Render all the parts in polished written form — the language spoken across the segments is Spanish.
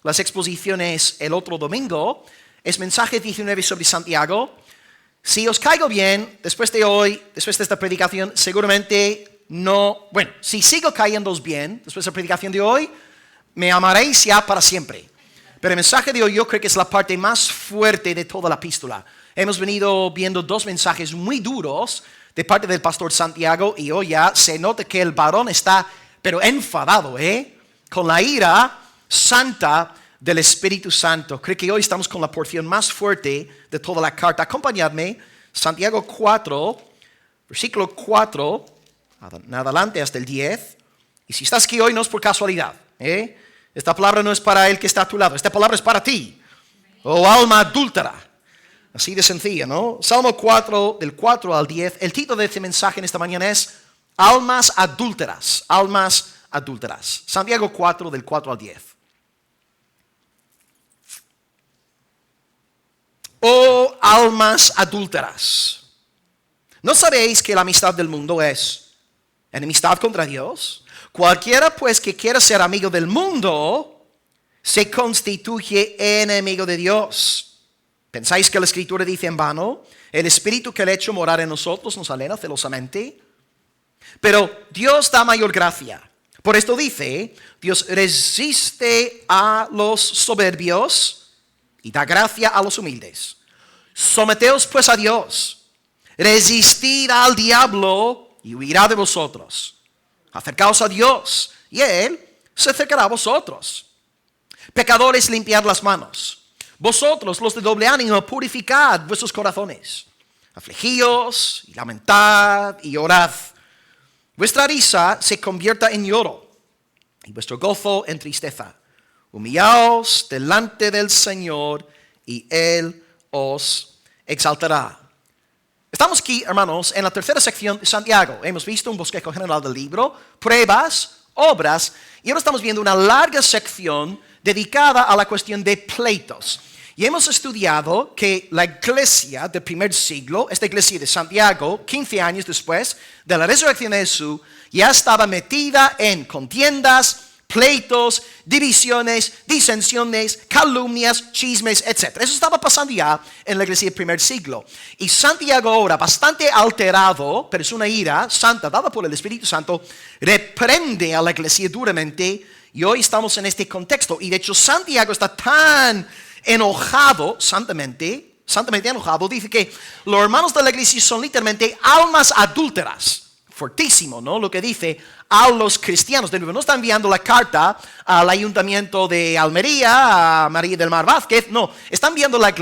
Las exposiciones el otro domingo es mensaje 19 sobre Santiago. Si os caigo bien, después de hoy, después de esta predicación, seguramente no, si sigo cayéndoos bien, después de la predicación de hoy, me amaréis ya para siempre. Pero el mensaje de hoy yo creo que es la parte más fuerte de toda la epístola. Hemos venido viendo dos mensajes muy duros de parte del pastor Santiago y hoy ya se nota que el varón está, pero enfadado, con la ira santa del Espíritu Santo. Creo que hoy estamos con la porción más fuerte de toda la carta. Acompañadme, Santiago 4, versículo 4, en adelante hasta el 10. Y si estás aquí hoy no es por casualidad. Esta palabra no es para el que está a tu lado, esta palabra es para ti. Oh alma adúltera. Así de sencilla, ¿no? Salmo 4, del 4 al 10. El título de este mensaje en esta mañana es Almas adúlteras. Almas adúlteras. Santiago 4, del 4 al 10. Oh almas adúlteras, ¿no sabéis que la amistad del mundo es enemistad contra Dios? Cualquiera pues que quiera ser amigo del mundo se constituye enemigo de Dios. ¿Pensáis que la Escritura dice en vano? El Espíritu que le ha hecho morar en nosotros nos anhela celosamente. Pero Dios da mayor gracia. Por esto dice, Dios resiste a los soberbios y da gracia a los humildes. Someteos pues a Dios. Resistid al diablo y huirá de vosotros. Acercaos a Dios y Él se acercará a vosotros. Pecadores, limpiad las manos. Vosotros, los de doble ánimo, purificad vuestros corazones. Afligíos y lamentad y orad. Vuestra risa se convierta en lloro y vuestro gozo en tristeza. Humillaos delante del Señor y Él os exaltará. Estamos aquí, hermanos, en la tercera sección de Santiago. Hemos visto un bosquejo general del libro, pruebas, obras, y ahora estamos viendo una larga sección dedicada a la cuestión de pleitos. Y hemos estudiado que la iglesia del primer siglo, esta iglesia de Santiago, 15 años después de la resurrección de Jesús, ya estaba metida en contiendas, pleitos, divisiones, disensiones, calumnias, chismes, etc. Eso estaba pasando ya en la iglesia del primer siglo. Y Santiago ahora, bastante alterado, pero es una ira santa dada por el Espíritu Santo, reprende a la iglesia duramente. Y hoy estamos en este contexto. Y de hecho Santiago está tan enojado, santamente enojado, dice que los hermanos de la iglesia son literalmente almas adúlteras. Fortísimo, ¿no? Lo que dice a los cristianos. De nuevo, no está enviando la carta al ayuntamiento de Almería, a María del Mar Vázquez, no. Está enviando la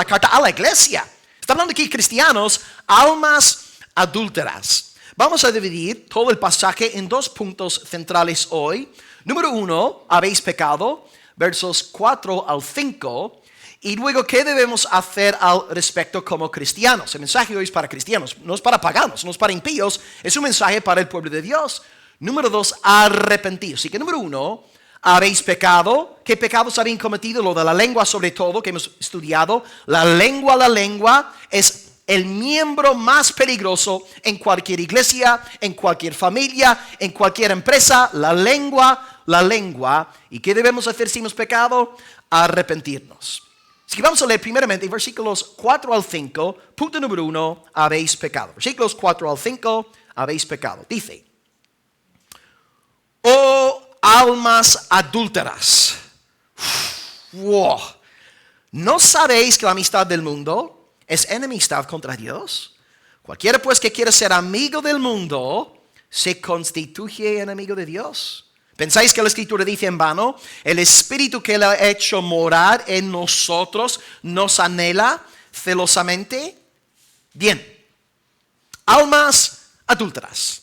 carta a la iglesia. Está hablando aquí cristianos, almas adúlteras. Vamos a dividir todo el pasaje en dos puntos centrales hoy. Número 1, habéis pecado, versos 4 al 5. Y luego, ¿qué debemos hacer al respecto como cristianos? El mensaje hoy es para cristianos, no es para paganos, no es para impíos, es un mensaje para el pueblo de Dios. Número 2, arrepentidos. Así que número 1, habéis pecado. ¿Qué pecados habéis cometido? Lo de la lengua sobre todo, que hemos estudiado. La lengua es el miembro más peligroso en cualquier iglesia, en cualquier familia, en cualquier empresa. La lengua. ¿Y qué debemos hacer si hemos pecado? Arrepentirnos. Así que vamos a leer primeramente versículos 4 al 5, punto número 1, habéis pecado. Versículos 4 al 5, habéis pecado. Dice, oh almas adúlteras, ¿no sabéis que la amistad del mundo es enemistad contra Dios? Cualquiera pues que quiera ser amigo del mundo, se constituye enemigo de Dios. ¿Pensáis que la Escritura dice en vano? El Espíritu que le ha hecho morar en nosotros nos anhela celosamente. Bien. Almas adúlteras.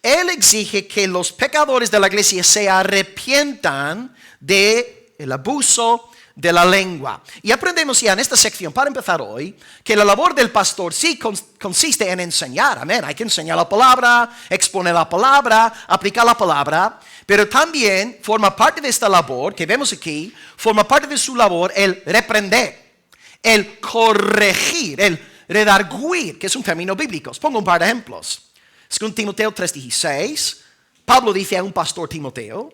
Él exige que los pecadores de la iglesia se arrepientan del abuso de la lengua. Y aprendemos ya en esta sección, para empezar hoy, que la labor del pastor sí consiste en enseñar. Amén. Hay que enseñar la palabra, exponer la palabra, aplicar la palabra. Pero también forma parte de esta labor, que vemos aquí, forma parte de su labor el reprender, el corregir, el redarguir, que es un término bíblico. Os pongo un par de ejemplos. 2 Timoteo 3:16. Pablo dice a un pastor Timoteo,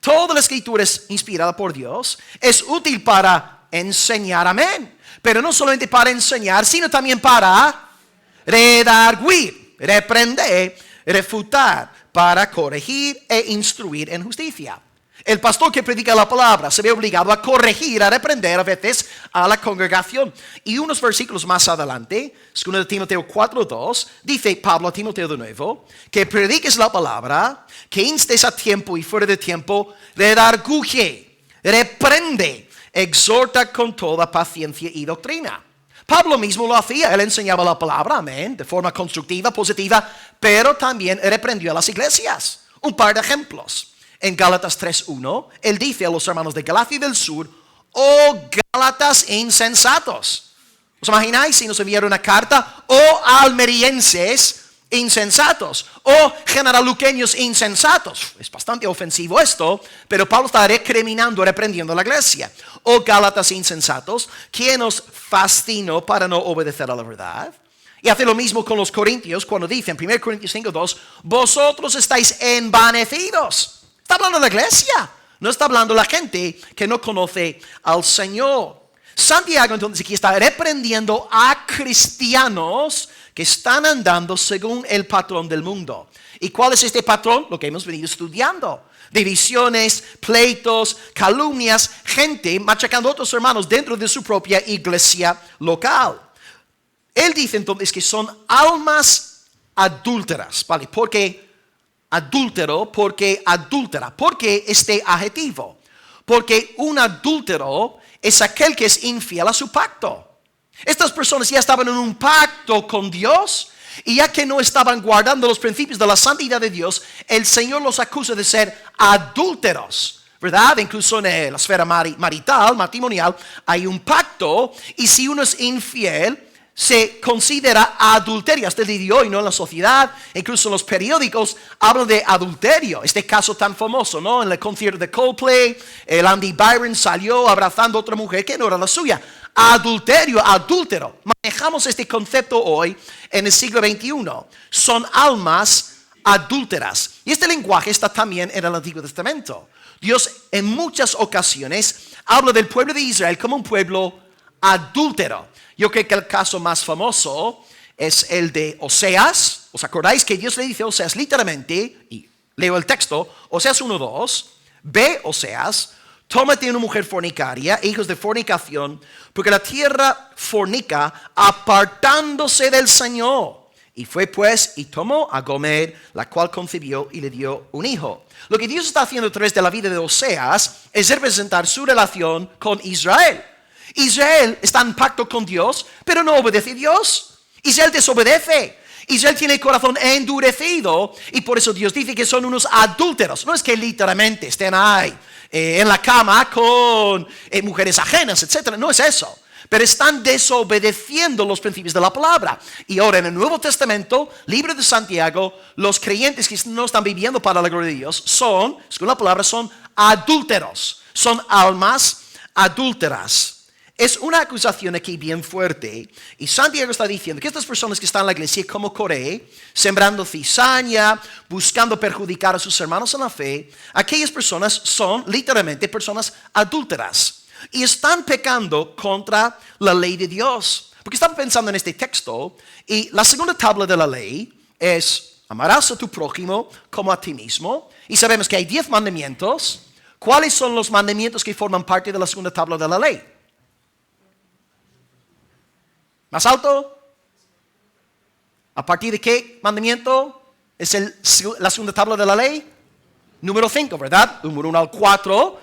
toda la escritura es inspirada por Dios, es útil para enseñar, amén. Pero no solamente para enseñar, sino también para redarguir, reprender, refutar, para corregir e instruir en justicia. El pastor que predica la palabra se ve obligado a corregir, a reprender a veces a la congregación. Y unos versículos más adelante, 2 Timoteo 4:2, dice Pablo a Timoteo de nuevo, que prediques la palabra, que instes a tiempo y fuera de tiempo, redarguye, reprende, exhorta con toda paciencia y doctrina. Pablo mismo lo hacía, él enseñaba la palabra, amén, de forma constructiva, positiva, pero también reprendió a las iglesias. Un par de ejemplos. En Gálatas 3:1, él dice a los hermanos de Galacia y del Sur, oh Gálatas insensatos. ¿Os imagináis si nos enviara una carta? Oh almerienses insensatos. Oh generaluqueños insensatos. Es bastante ofensivo esto, pero Pablo está recriminando, reprendiendo a la iglesia. Oh Gálatas insensatos, ¿quién os fascinó para no obedecer a la verdad? Y hace lo mismo con los corintios cuando dice en 1 Corintios 5:2, vosotros estáis envanecidos. Está hablando de la iglesia, no está hablando de la gente que no conoce al Señor. Santiago entonces aquí está reprendiendo a cristianos que están andando según el patrón del mundo. ¿Y cuál es este patrón? Lo que hemos venido estudiando. Divisiones, pleitos, calumnias, gente machacando a otros hermanos dentro de su propia iglesia local. Él dice entonces que son almas adúlteras, ¿vale? Porque adúltero, porque adúltera. ¿Por qué este adjetivo? Porque un adúltero es aquel que es infiel a su pacto. Estas personas ya estaban en un pacto con Dios y ya que no estaban guardando los principios de la santidad de Dios, el Señor los acusa de ser adúlteros, ¿verdad? Incluso en la esfera marital, matrimonial, hay un pacto y si uno es infiel, se considera adulterio. Hasta el día de hoy, ¿no? En la sociedad, incluso en los periódicos, hablan de adulterio. Este caso tan famoso, ¿no? En el concierto de Coldplay, el Andy Byron salió abrazando a otra mujer que no era la suya. Adulterio, adúltero. Manejamos este concepto hoy en el siglo XXI. Son almas adúlteras. Y este lenguaje está también en el Antiguo Testamento. Dios en muchas ocasiones habla del pueblo de Israel como un pueblo adúltero. Yo creo que el caso más famoso es el de Oseas. ¿Os acordáis que Dios le dice a Oseas literalmente, y leo el texto, Oseas 1:2, ve Oseas, tómate una mujer fornicaria, hijos de fornicación, porque la tierra fornica apartándose del Señor. Y fue pues y tomó a Gomer, la cual concibió y le dio un hijo. Lo que Dios está haciendo a través de la vida de Oseas es representar su relación con Israel. Israel está en pacto con Dios, pero no obedece a Dios. Israel desobedece. Israel tiene el corazón endurecido y por eso Dios dice que son unos adúlteros. No es que literalmente estén ahí en la cama con mujeres ajenas, etc. No es eso. Pero están desobedeciendo los principios de la palabra. Y ahora en el Nuevo Testamento, libro de Santiago, los creyentes que no están viviendo para la gloria de Dios son, según la palabra, son adúlteros. Son almas adúlteras. Es una acusación aquí bien fuerte y Santiago está diciendo que estas personas que están en la iglesia como Coré, sembrando cizaña, buscando perjudicar a sus hermanos en la fe, aquellas personas son literalmente personas adúlteras y están pecando contra la ley de Dios. Porque estaba pensando en este texto y la segunda tabla de la ley es amarás a tu prójimo como a ti mismo y sabemos que hay 10 mandamientos. ¿Cuáles son los mandamientos que forman parte de la segunda tabla de la ley? ¿Más alto? ¿A partir de qué mandamiento es la segunda tabla de la ley? Número 5, ¿verdad? Número 1 al 4,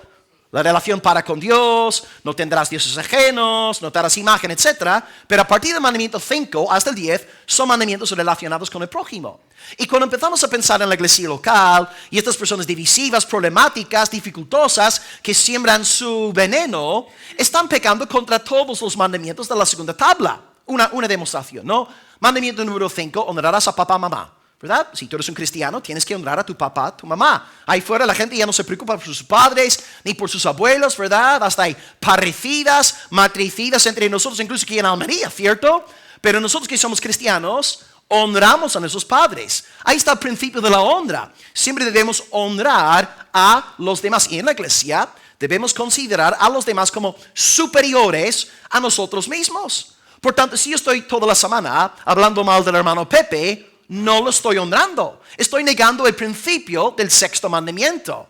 la relación para con Dios, no tendrás dioses ajenos, no te harás imagen, etc. Pero a partir del mandamiento 5 hasta el 10 son mandamientos relacionados con el prójimo. Y cuando empezamos a pensar en la iglesia local y estas personas divisivas, problemáticas, dificultosas, que siembran su veneno, están pecando contra todos los mandamientos de la segunda tabla. Una demostración, ¿no? Mandamiento número 5, honrarás a papá, mamá, ¿verdad? Si tú eres un cristiano, tienes que honrar a tu papá, tu mamá. Ahí fuera la gente ya no se preocupa por sus padres, ni por sus abuelos, ¿verdad? Hasta hay parricidas, matricidas entre nosotros, incluso aquí en Almería, ¿cierto? Pero nosotros que somos cristianos, honramos a nuestros padres. Ahí está el principio de la honra. Siempre debemos honrar a los demás. Y en la iglesia debemos considerar a los demás como superiores a nosotros mismos. Por tanto, si yo estoy toda la semana hablando mal del hermano Pepe, no lo estoy honrando. Estoy negando el principio del sexto mandamiento.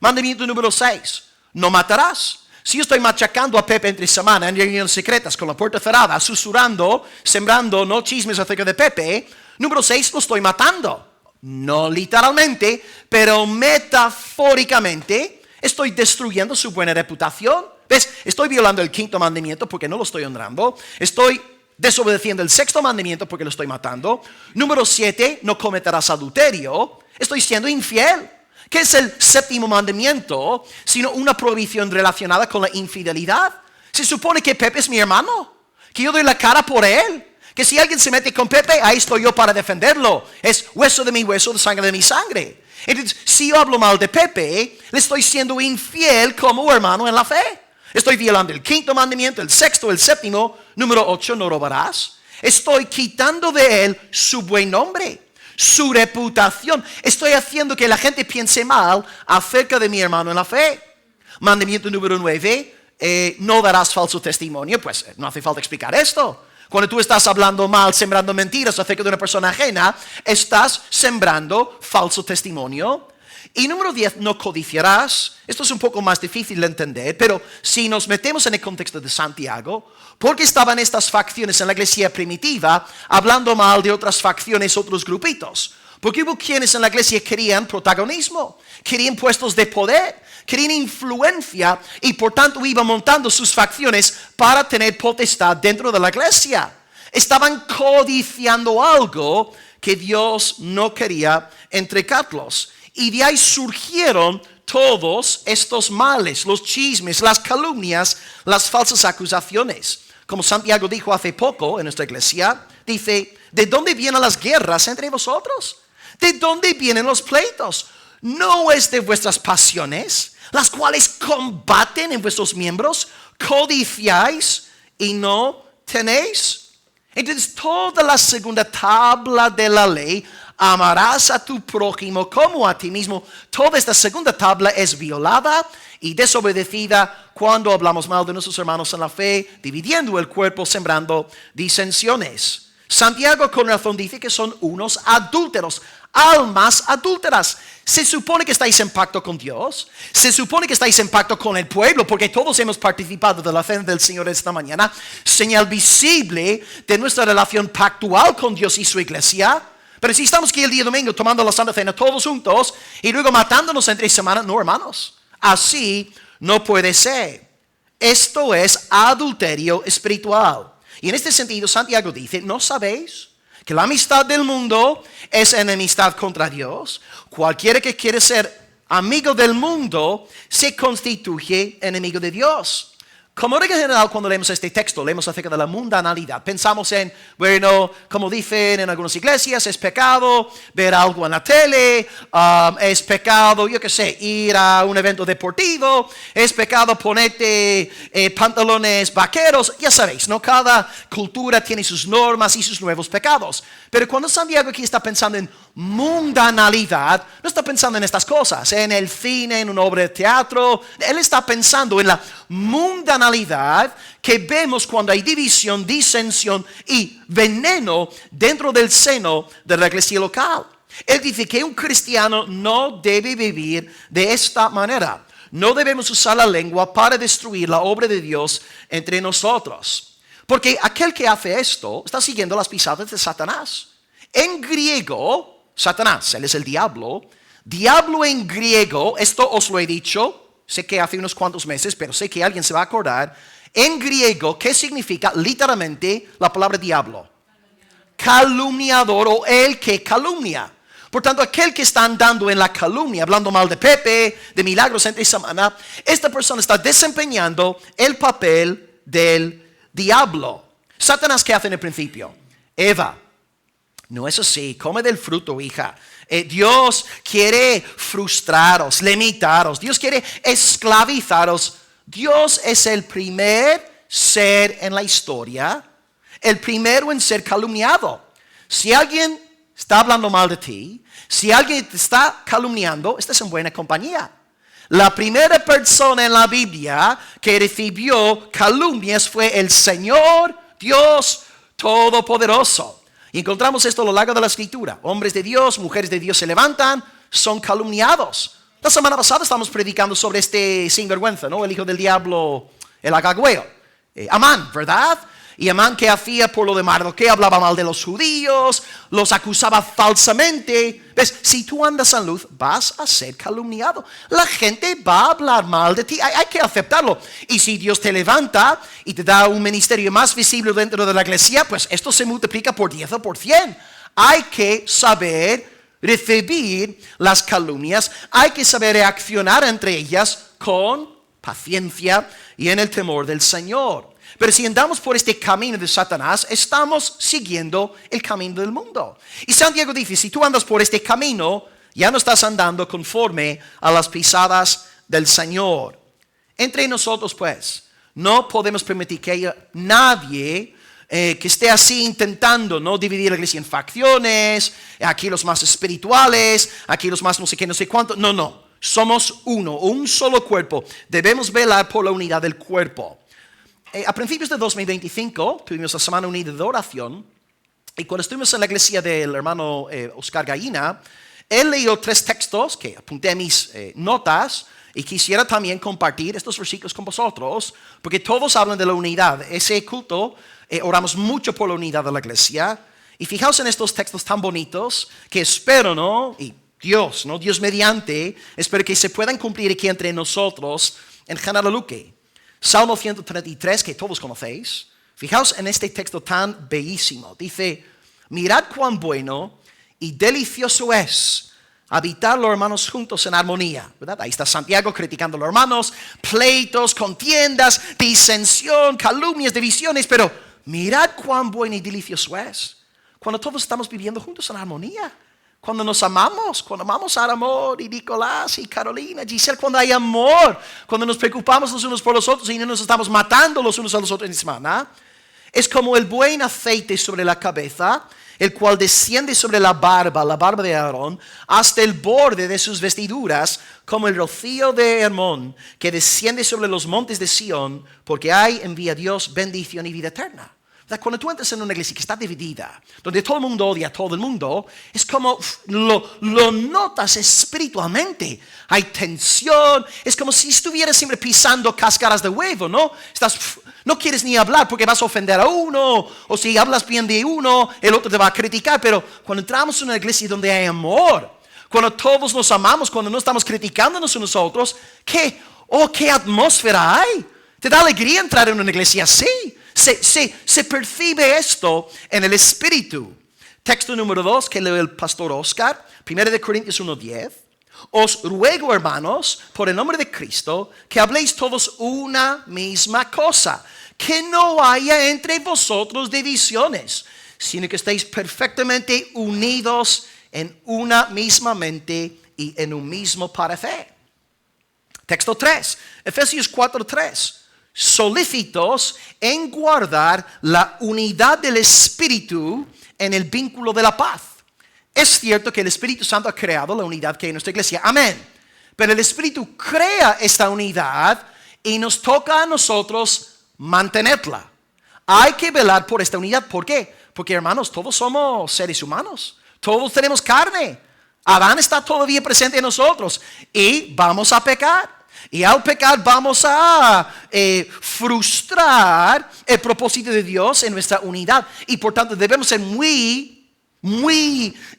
Mandamiento número 6. No matarás. Si yo estoy machacando a Pepe entre semana en reuniones secretas con la puerta cerrada, susurrando, sembrando no chismes acerca de Pepe, número 6, lo estoy matando. No literalmente, pero metafóricamente estoy destruyendo su buena reputación. ¿Ves? Estoy violando el quinto mandamiento porque no lo estoy honrando. Estoy desobedeciendo el sexto mandamiento porque lo estoy matando. Número 7, no cometerás adulterio. Estoy siendo infiel. ¿Qué es el séptimo mandamiento? Sino una prohibición relacionada con la infidelidad. Se supone que Pepe es mi hermano, que yo doy la cara por él, que si alguien se mete con Pepe, ahí estoy yo para defenderlo. Es hueso de mi hueso, de sangre de mi sangre. Entonces, si yo hablo mal de Pepe, le estoy siendo infiel como hermano en la fe. Estoy violando el quinto mandamiento, el sexto, el séptimo. Número 8, no robarás. Estoy quitando de él su buen nombre, su reputación. Estoy haciendo que la gente piense mal acerca de mi hermano en la fe. Mandamiento número 9, no darás falso testimonio. Pues no hace falta explicar esto. Cuando tú estás hablando mal, sembrando mentiras acerca de una persona ajena, estás sembrando falso testimonio. Y número 10, no codiciarás. Esto es un poco más difícil de entender, pero si nos metemos en el contexto de Santiago, porque estaban estas facciones en la iglesia primitiva hablando mal de otras facciones, otros grupitos? Porque hubo quienes en la iglesia querían protagonismo, querían puestos de poder, querían influencia y por tanto iban montando sus facciones para tener potestad dentro de la iglesia. Estaban codiciando algo que Dios no quería entregarlos. Y de ahí surgieron todos estos males, los chismes, las calumnias, las falsas acusaciones. Como Santiago dijo hace poco en nuestra iglesia, dice, ¿de dónde vienen las guerras entre vosotros? ¿De dónde vienen los pleitos? ¿No es de vuestras pasiones, las cuales combaten en vuestros miembros? ¿Codiciáis y no tenéis? Entonces toda la segunda tabla de la ley, amarás a tu prójimo como a ti mismo. Toda esta segunda tabla es violada y desobedecida cuando hablamos mal de nuestros hermanos en la fe, dividiendo el cuerpo, sembrando disensiones. Santiago con razón dice que son unos adúlteros, almas adúlteras. Se supone que estáis en pacto con Dios, se supone que estáis en pacto con el pueblo, porque todos hemos participado de la cena del Señor esta mañana, señal visible de nuestra relación pactual con Dios y su iglesia. Pero si estamos aquí el día domingo tomando la Santa Cena todos juntos y luego matándonos entre semana, no, hermanos, así no puede ser. Esto es adulterio espiritual. Y en este sentido Santiago dice, ¿no sabéis que la amistad del mundo es enemistad contra Dios? Cualquiera que quiere ser amigo del mundo se constituye enemigo de Dios. Como regla general, cuando leemos este texto, leemos acerca de la mundanalidad. Pensamos en, bueno, como dicen en algunas iglesias, es pecado ver algo en la tele, es pecado, yo qué sé, ir a un evento deportivo, es pecado ponerte pantalones vaqueros, ya sabéis, ¿no? Cada cultura tiene sus normas y sus nuevos pecados. Pero cuando Santiago aquí está pensando en mundanalidad, no está pensando en estas cosas, en el cine, en una obra de teatro. Él está pensando en la mundanalidad que vemos cuando hay división, disensión y veneno dentro del seno de la iglesia local. Él dice que un cristiano no debe vivir de esta manera. No debemos usar la lengua para destruir la obra de Dios entre nosotros. Porque aquel que hace esto está siguiendo las pisadas de Satanás. En griego, Satanás, él es el diablo. Diablo en griego, esto os lo he dicho, sé que hace unos cuantos meses, pero sé que alguien se va a acordar. En griego, ¿qué significa literalmente la palabra diablo? Calumniador o el que calumnia. Por tanto, aquel que está andando en la calumnia, hablando mal de Pepe, de milagros entre semana, esta persona está desempeñando el papel del diablo. Satanás, ¿qué hace en el principio? Eva, no es así, come del fruto, hija. Dios quiere frustraros, limitaros. Dios quiere esclavizaros. Dios es el primer ser en la historia, el primero en ser calumniado. Si alguien está hablando mal de ti, si alguien te está calumniando, estás en buena compañía. La primera persona en la Biblia que recibió calumnias fue el Señor Dios Todopoderoso. Y encontramos esto a lo largo de la Escritura. Hombres de Dios, mujeres de Dios se levantan, son calumniados. La semana pasada estábamos predicando sobre este sinvergüenza, ¿no? El hijo del diablo, el agagüeo. Amán, ¿verdad? Y Amán, ¿qué hacía por lo de Mardoqueo? Hablaba mal de los judíos, los acusaba falsamente. ¿Ves? Si tú andas en luz, vas a ser calumniado. La gente va a hablar mal de ti. Hay que aceptarlo. Y si Dios te levanta y te da un ministerio más visible dentro de la iglesia, pues esto se multiplica por 10 o por 100. Hay que saber recibir las calumnias. Hay que saber reaccionar entre ellas con paciencia y en el temor del Señor. Pero si andamos por este camino de Satanás, estamos siguiendo el camino del mundo. Y Santiago dice, si tú andas por este camino, ya no estás andando conforme a las pisadas del Señor. Entre nosotros, pues, no podemos permitir que haya nadie que esté así intentando no dividir la iglesia en facciones, aquí los más espirituales, aquí los más no sé qué, no sé cuánto. No. Somos uno, un solo cuerpo. Debemos velar por la unidad del cuerpo. A principios de 2025 tuvimos la Semana Unida de Oración y cuando estuvimos en la iglesia del hermano Oscar Gallina, él leyó 3 textos que apunté a mis notas y quisiera también compartir estos versículos con vosotros porque todos hablan de la unidad. Ese culto oramos mucho por la unidad de la iglesia y fijaos en estos textos tan bonitos que espero, ¿no? Y Dios, ¿no? Dios mediante, espero que se puedan cumplir aquí entre nosotros en Hanalaluque. Salmo 133, que todos conocéis. Fijaos en este texto tan bellísimo. Dice, mirad cuán bueno y delicioso es habitar los hermanos juntos en armonía. ¿Verdad? Ahí está Santiago criticando a los hermanos, pleitos, contiendas, disensión, calumnias, divisiones. Pero mirad cuán bueno y delicioso es cuando todos estamos viviendo juntos en armonía. Cuando nos amamos, cuando amamos a Amor y Nicolás y Carolina, Giselle, cuando hay amor, cuando nos preocupamos los unos por los otros y no nos estamos matando los unos a los otros en semana, es como el buen aceite sobre la cabeza, el cual desciende sobre la barba de Aarón, hasta el borde de sus vestiduras, como el rocío de Hermón, que desciende sobre los montes de Sión, porque ahí envía Dios bendición y vida eterna. Cuando tú entras en una iglesia que está dividida, donde todo el mundo odia a todo el mundo, es como lo notas espiritualmente. Hay tensión, es como si estuvieras siempre pisando cáscaras de huevo, ¿no? No quieres ni hablar porque vas a ofender a uno, o si hablas bien de uno, el otro te va a criticar. Pero cuando entramos en una iglesia donde hay amor, cuando todos nos amamos, cuando no estamos criticándonos unos a otros, ¿qué atmósfera hay? ¿Te da alegría entrar en una iglesia así? Se percibe esto en el Espíritu. Texto número 2 que lee el pastor Oscar, 1 Corintios 1:10. Os ruego, hermanos, por el nombre de Cristo, que habléis todos una misma cosa, que no haya entre vosotros divisiones, sino que estéis perfectamente unidos en una misma mente y en un mismo parecer. Texto 3, Efesios 4:3. Solícitos en guardar la unidad del Espíritu en el vínculo de la paz. Es cierto que el Espíritu Santo ha creado la unidad que hay en nuestra iglesia. Amén. Pero el Espíritu crea esta unidad y nos toca a nosotros mantenerla. Hay que velar por esta unidad. ¿Por qué? Porque, hermanos, todos somos seres humanos. Todos tenemos carne. Adán está todavía presente en nosotros y vamos a pecar. Y al pecar vamos a frustrar el propósito de Dios en nuestra unidad. Y por tanto debemos ser muy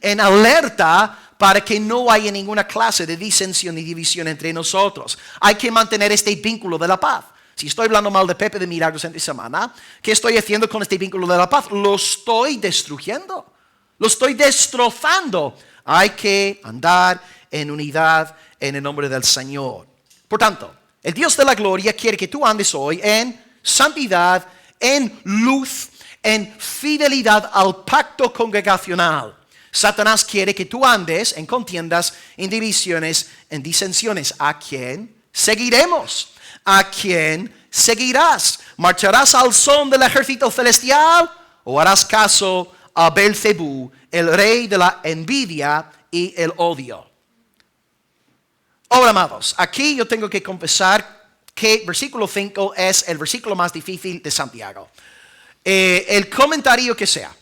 en alerta para que no haya ninguna clase de disensión y división entre nosotros. Hay que mantener este vínculo de la paz. Si estoy hablando mal de Pepe de Milagros esta semana, ¿qué estoy haciendo con este vínculo de la paz? Lo estoy destruyendo. Lo estoy destrozando. Hay que andar en unidad en el nombre del Señor. Por tanto, el Dios de la gloria quiere que tú andes hoy en santidad, en luz, en fidelidad al pacto congregacional. Satanás quiere que tú andes en contiendas, en divisiones, en disensiones. ¿A quién seguiremos? ¿A quién seguirás? ¿Marcharás al son del ejército celestial o harás caso a Belcebú, el rey de la envidia y el odio. Ahora, amados, aquí yo tengo que confesar que versículo 5 es el versículo más difícil de Santiago. El comentario que sea,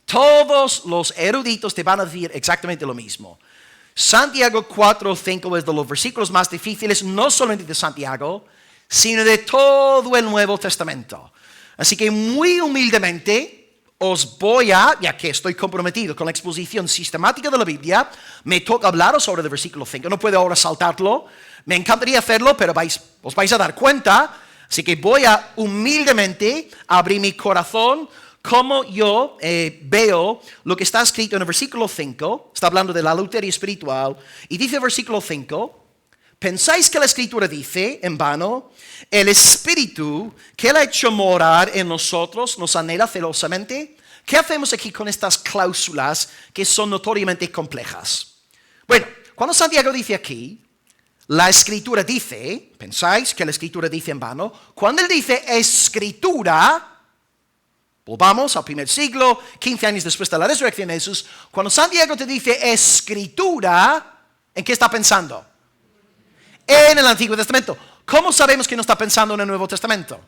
todos los eruditos te van a decir exactamente lo mismo. Santiago 4:5 es de los versículos más difíciles, no solamente de Santiago, sino de todo el Nuevo Testamento. Así que muy humildemente os voy a, ya que estoy comprometido con la exposición sistemática de la Biblia, me toca hablaros sobre el versículo 5. No puedo ahora saltarlo. Me encantaría hacerlo, pero os vais a dar cuenta. Así que voy a humildemente abrir mi corazón como yo veo lo que está escrito en el versículo 5. Está hablando de la adulterio espiritual. Y dice el versículo 5, ¿pensáis que la Escritura dice en vano, el Espíritu que Él ha hecho morar en nosotros nos anhela celosamente? ¿Qué hacemos aquí con estas cláusulas que son notoriamente complejas? Bueno, cuando Santiago dice aquí, la Escritura dice, ¿pensáis que la Escritura dice en vano? Cuando él dice Escritura, volvamos al primer siglo, 15 años después de la resurrección de Jesús, cuando Santiago te dice Escritura, ¿en qué está pensando? En el Antiguo Testamento. ¿Cómo sabemos que no está pensando en el Nuevo Testamento?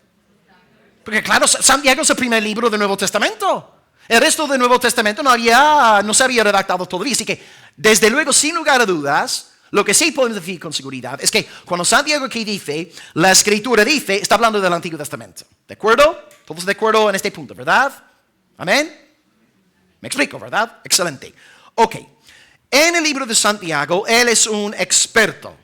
Porque claro, Santiago es el primer libro del Nuevo Testamento. El resto del Nuevo Testamento no se había redactado todavía. Así que, desde luego, sin lugar a dudas, lo que sí podemos decir con seguridad es que cuando Santiago aquí dice, la Escritura dice, está hablando del Antiguo Testamento. ¿De acuerdo? Todos de acuerdo en este punto, ¿verdad? ¿Amén? Me explico, ¿verdad? Excelente. Ok. En el libro de Santiago, él es un experto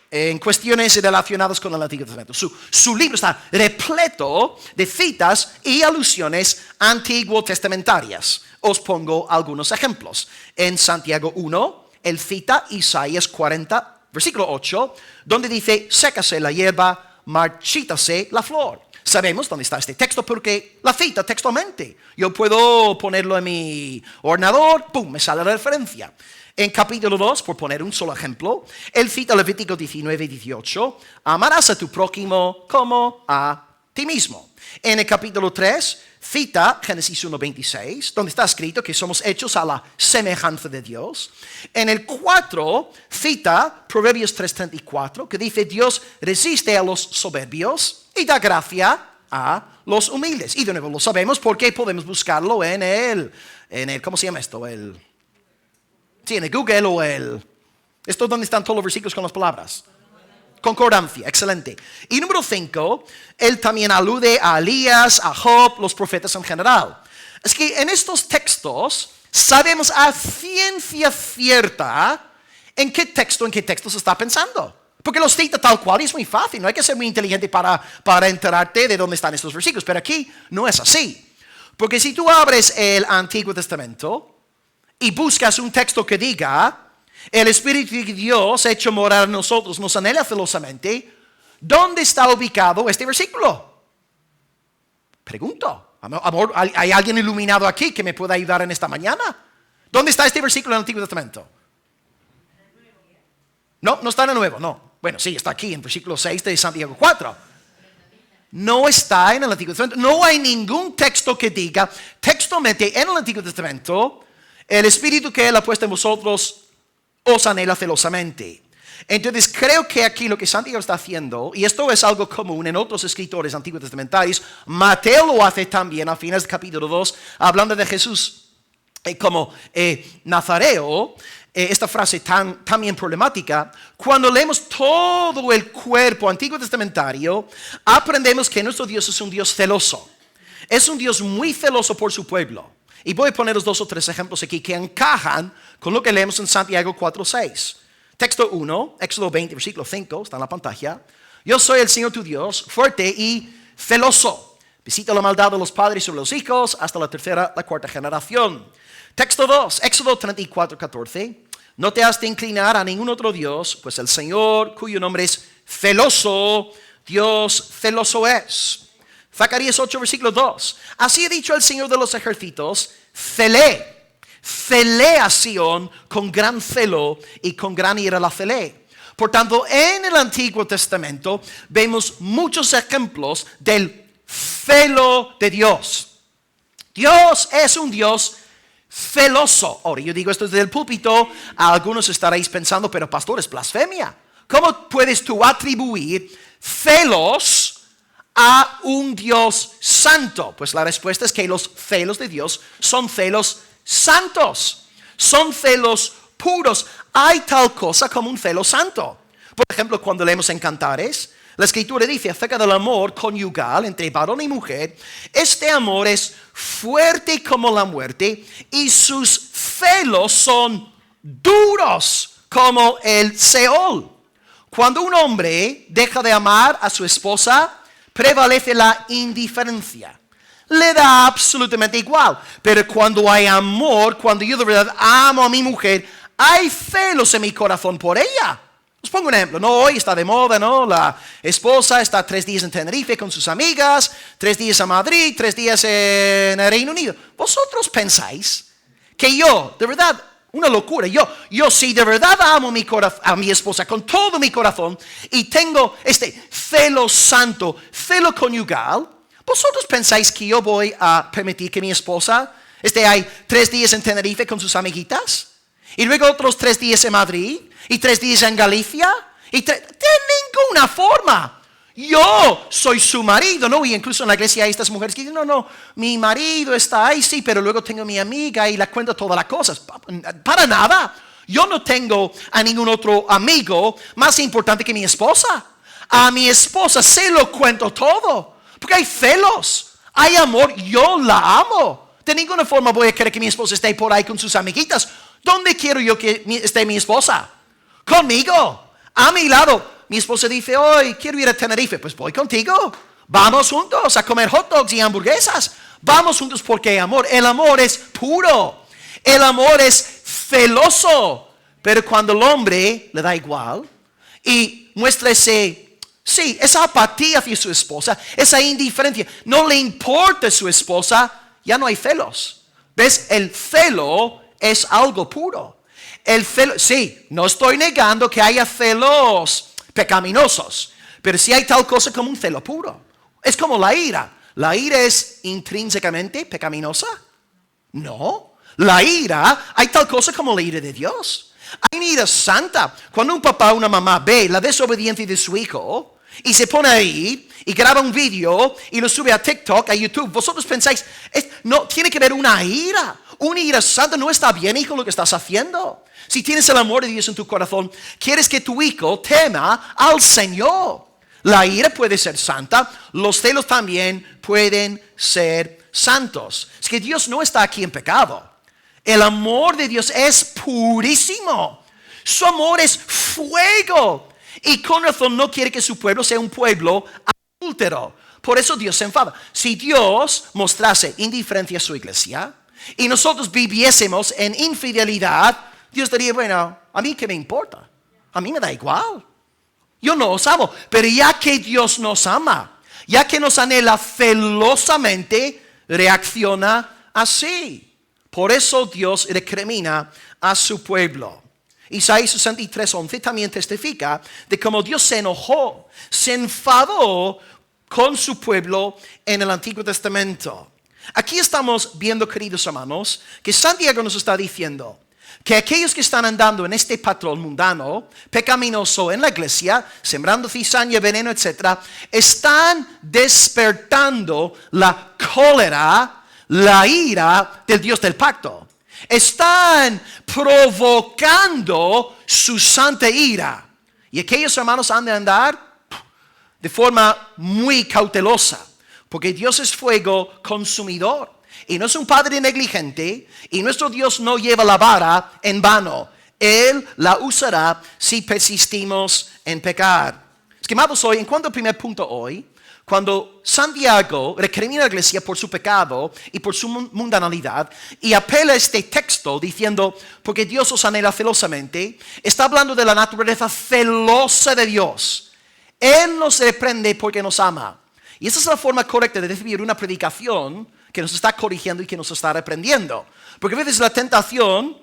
en cuestiones relacionadas con el Antiguo Testamento. Su libro está repleto de citas y alusiones antiguo testamentarias. Os pongo algunos ejemplos. En Santiago 1, él cita Isaías 40, versículo 8, donde dice, sécase la hierba, marchítase la flor. Sabemos dónde está este texto porque la cita textualmente. Yo puedo ponerlo en mi ordenador, ¡pum!, me sale la referencia. En capítulo 2, por poner un solo ejemplo, él cita Levítico 19 y 18, amarás a tu prójimo como a ti mismo. En el capítulo 3, cita Génesis 1:26, donde está escrito que somos hechos a la semejanza de Dios. En el 4, cita Proverbios 3:34, que dice Dios resiste a los soberbios y da gracia a los humildes. Y de nuevo lo sabemos porque podemos buscarlo en el ¿cómo se llama esto? Sí, en el Google o esto es donde están todos los versículos con las palabras. Concordancia, excelente. Y número 5, él también alude a Elías, a Job, los profetas en general. Es que en estos textos sabemos a ciencia cierta en qué texto se está pensando. Porque los cita tal cual y es muy fácil, no hay que ser muy inteligente para enterarte de dónde están estos versículos. Pero aquí no es así. Porque si tú abres el Antiguo Testamento y buscas un texto que diga, el Espíritu de Dios hecho morar en nosotros nos anhela celosamente, ¿dónde está ubicado este versículo? Pregunto, amor, ¿hay alguien iluminado aquí que me pueda ayudar en esta mañana? ¿Dónde está este versículo en el Antiguo Testamento? No está en el Nuevo, no. Bueno, sí, está aquí en versículo 6 de Santiago 4. No está en el Antiguo Testamento. No hay ningún texto que diga textualmente en el Antiguo Testamento, el Espíritu que Él ha puesto en vosotros os anhela celosamente. Entonces creo que aquí lo que Santiago está haciendo, y esto es algo común en otros escritores antiguos testamentarios, Mateo lo hace también a fines del capítulo 2, hablando de Jesús como Nazareo, esta frase tan bien problemática. Cuando leemos todo el cuerpo antiguo testamentario, aprendemos que nuestro Dios es un Dios celoso. Es un Dios muy celoso por su pueblo. Y voy a poneros 2 o 3 ejemplos aquí que encajan con lo que leemos en Santiago 4:6. Texto 1, Éxodo 20, versículo 5, está en la pantalla. Yo soy el Señor tu Dios, fuerte y celoso. Visita la maldad de los padres sobre los hijos hasta la tercera, la cuarta generación. Texto 2, Éxodo 34:14. No te has de inclinar a ningún otro Dios, pues el Señor, cuyo nombre es celoso, Dios celoso es. Zacarías 8, versículo 2. Así ha dicho el Señor de los ejércitos, celé a Sión con gran celo y con gran ira la celé. Por tanto, en el Antiguo Testamento vemos muchos ejemplos del celo de Dios. Dios es un Dios celoso. Ahora, yo digo esto desde el púlpito, a algunos estaréis pensando, pero pastor, es blasfemia. ¿Cómo puedes tú atribuir celos a un Dios santo? Pues la respuesta es que los celos de Dios son celos santos, son celos puros. Hay tal cosa como un celo santo. Por ejemplo, cuando leemos en Cantares, la Escritura dice acerca del amor conyugal entre varón y mujer, este amor es fuerte como la muerte y sus celos son duros como el Seol. Cuando un hombre deja de amar a su esposa, prevalece la indiferencia. Le da absolutamente igual. Pero cuando hay amor, cuando yo de verdad amo a mi mujer, hay celos en mi corazón por ella. Os pongo un ejemplo, no, hoy está de moda, ¿no? La esposa está 3 días en Tenerife con sus amigas, 3 días a Madrid, 3 días en el Reino Unido. ¿Vosotros pensáis que yo, de verdad, una locura, yo si de verdad amo a mi esposa con todo mi corazón y tengo este celo santo, celo conyugal, ¿vosotros pensáis que yo voy a permitir que mi esposa esté ahí 3 días en Tenerife con sus amiguitas? Y luego otros 3 días en Madrid, y 3 días en Galicia, de ninguna forma. Yo soy su marido, ¿no? Y incluso en la iglesia hay estas mujeres que dicen, no, mi marido está ahí, sí, pero luego tengo a mi amiga y le cuento todas las cosas. Para nada. Yo no tengo a ningún otro amigo más importante que mi esposa. A mi esposa se lo cuento todo, porque hay celos, hay amor, yo la amo. De ninguna forma voy a querer que mi esposa esté por ahí con sus amiguitas. ¿Dónde quiero yo que esté mi esposa? Conmigo, a mi lado. Mi esposa dice, hoy quiero ir a Tenerife. Pues voy contigo. Vamos juntos a comer hot dogs y hamburguesas. Vamos juntos porque hay amor. El amor es puro. El amor es celoso. Pero cuando el hombre le da igual y muestra esa apatía hacia su esposa, esa indiferencia, no le importa su esposa, ya no hay celos. ¿Ves? El celo es algo puro. El celo, sí, no estoy negando que haya celos pecaminosos, pero sí hay tal cosa como un celo puro. Es como la ira. ¿La ira es intrínsecamente pecaminosa? No. La ira, hay tal cosa como la ira de Dios. Hay una ira santa. Cuando un papá o una mamá ve la desobediencia de su hijo y se pone ahí y graba un video y lo sube a TikTok, a YouTube, vosotros pensáis, no, tiene que haber una ira. Una ira santa. No está bien, hijo, lo que estás haciendo. Si tienes el amor de Dios en tu corazón, quieres que tu hijo tema al Señor. La ira puede ser santa, los celos también pueden ser santos. Es que Dios no está aquí en pecado. El amor de Dios es purísimo. Su amor es fuego. Y con razón no quiere que su pueblo sea un pueblo adúltero. Por eso Dios se enfada. Si Dios mostrase indiferencia a su iglesia y nosotros viviésemos en infidelidad, Dios diría, bueno, ¿a mí qué me importa? A mí me da igual. Yo no os amo. Pero ya que Dios nos ama, ya que nos anhela celosamente, reacciona así. Por eso Dios recrimina a su pueblo. Isaías 63:11 también testifica de cómo Dios se enojó, se enfadó con su pueblo en el Antiguo Testamento. Aquí estamos viendo, queridos hermanos, que Santiago nos está diciendo que aquellos que están andando en este patrón mundano, pecaminoso en la iglesia, sembrando cizaña, veneno, etc., están despertando la cólera, la ira del Dios del pacto. Están provocando su santa ira. Y aquellos hermanos han de andar de forma muy cautelosa, porque Dios es fuego consumidor. Y no es un padre negligente, y nuestro Dios no lleva la vara en vano. Él la usará si persistimos en pecar. Estimados, hoy, en cuanto al primer punto hoy, cuando Santiago recrimina a la iglesia por su pecado y por su mundanalidad, y apela a este texto diciendo, porque Dios os anhela celosamente, está hablando de la naturaleza celosa de Dios. Él nos reprende porque nos ama. Y esa es la forma correcta de recibir una predicación que nos está corrigiendo y que nos está reprendiendo. Porque a veces la tentación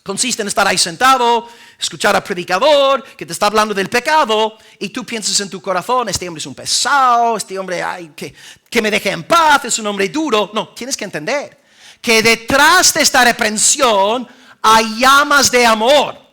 Consiste en estar ahí sentado, escuchar al predicador que te está hablando del pecado y tú piensas en tu corazón, este hombre es un pesado, este hombre que me deje en paz, es un hombre duro. No, tienes que entender que detrás de esta reprensión hay llamas de amor.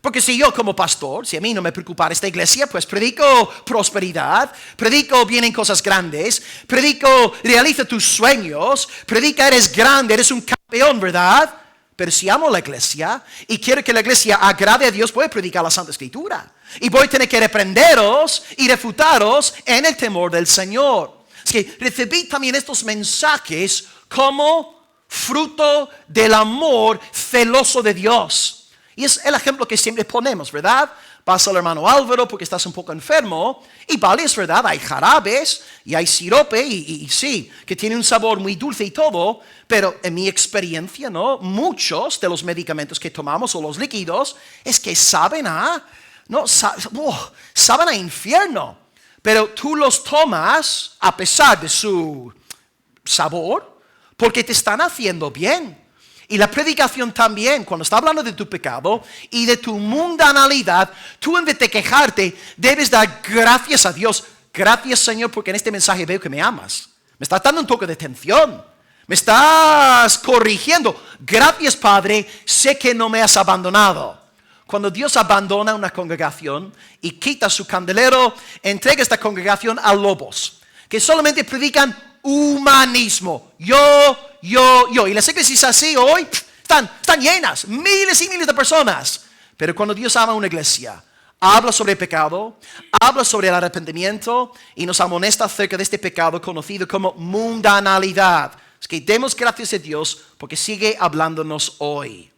Porque si yo como pastor, si a mí no me preocupara esta iglesia, pues predico prosperidad, predico vienen cosas grandes, predico realiza tus sueños, predica eres grande, eres un campeón, ¿verdad? Pero si amo la iglesia y quiero que la iglesia agrade a Dios, voy a predicar la Santa Escritura. Y voy a tener que reprenderos y refutaros en el temor del Señor. Es que recibí también estos mensajes como fruto del amor celoso de Dios. Y es el ejemplo que siempre ponemos, ¿verdad? Pasa el hermano Álvaro porque estás un poco enfermo. Y vale, es verdad, hay jarabes y hay sirope y sí, que tiene un sabor muy dulce y todo. Pero en mi experiencia, ¿no? Muchos de los medicamentos que tomamos o los líquidos es que saben a infierno. Pero tú los tomas a pesar de su sabor porque te están haciendo bien. Y la predicación también, cuando está hablando de tu pecado y de tu mundanalidad, tú en vez de quejarte, debes dar gracias a Dios. Gracias, Señor, porque en este mensaje veo que me amas. Me estás dando un toque de atención. Me estás corrigiendo. Gracias, Padre, sé que no me has abandonado. Cuando Dios abandona una congregación y quita su candelero, entrega esta congregación a lobos, que solamente predican humanismo. Yo. Y las iglesias así hoy están llenas, miles y miles de personas. Pero cuando Dios ama a una iglesia, habla sobre el pecado, habla sobre el arrepentimiento y nos amonesta acerca de este pecado conocido como mundanalidad. Es que demos gracias a Dios porque sigue hablándonos hoy.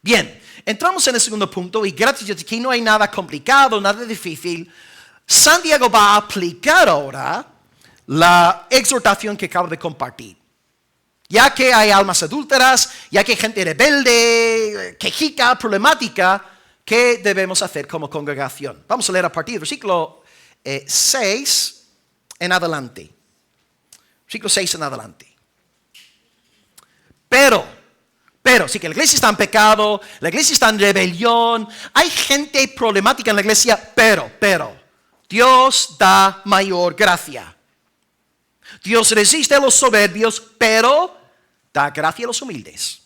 Bien, entramos en el segundo punto y gracias a Dios aquí no hay nada complicado, nada difícil. Santiago va a aplicar ahora la exhortación que acabo de compartir. Ya que hay almas adúlteras, ya que hay gente rebelde, quejica, problemática, ¿qué debemos hacer como congregación? Vamos a leer a partir del versículo 6 en adelante. Versículo 6 en adelante. Pero, sí que la iglesia está en pecado, la iglesia está en rebelión, hay gente problemática en la iglesia, pero, Dios da mayor gracia. Dios resiste a los soberbios, pero da gracia a los humildes.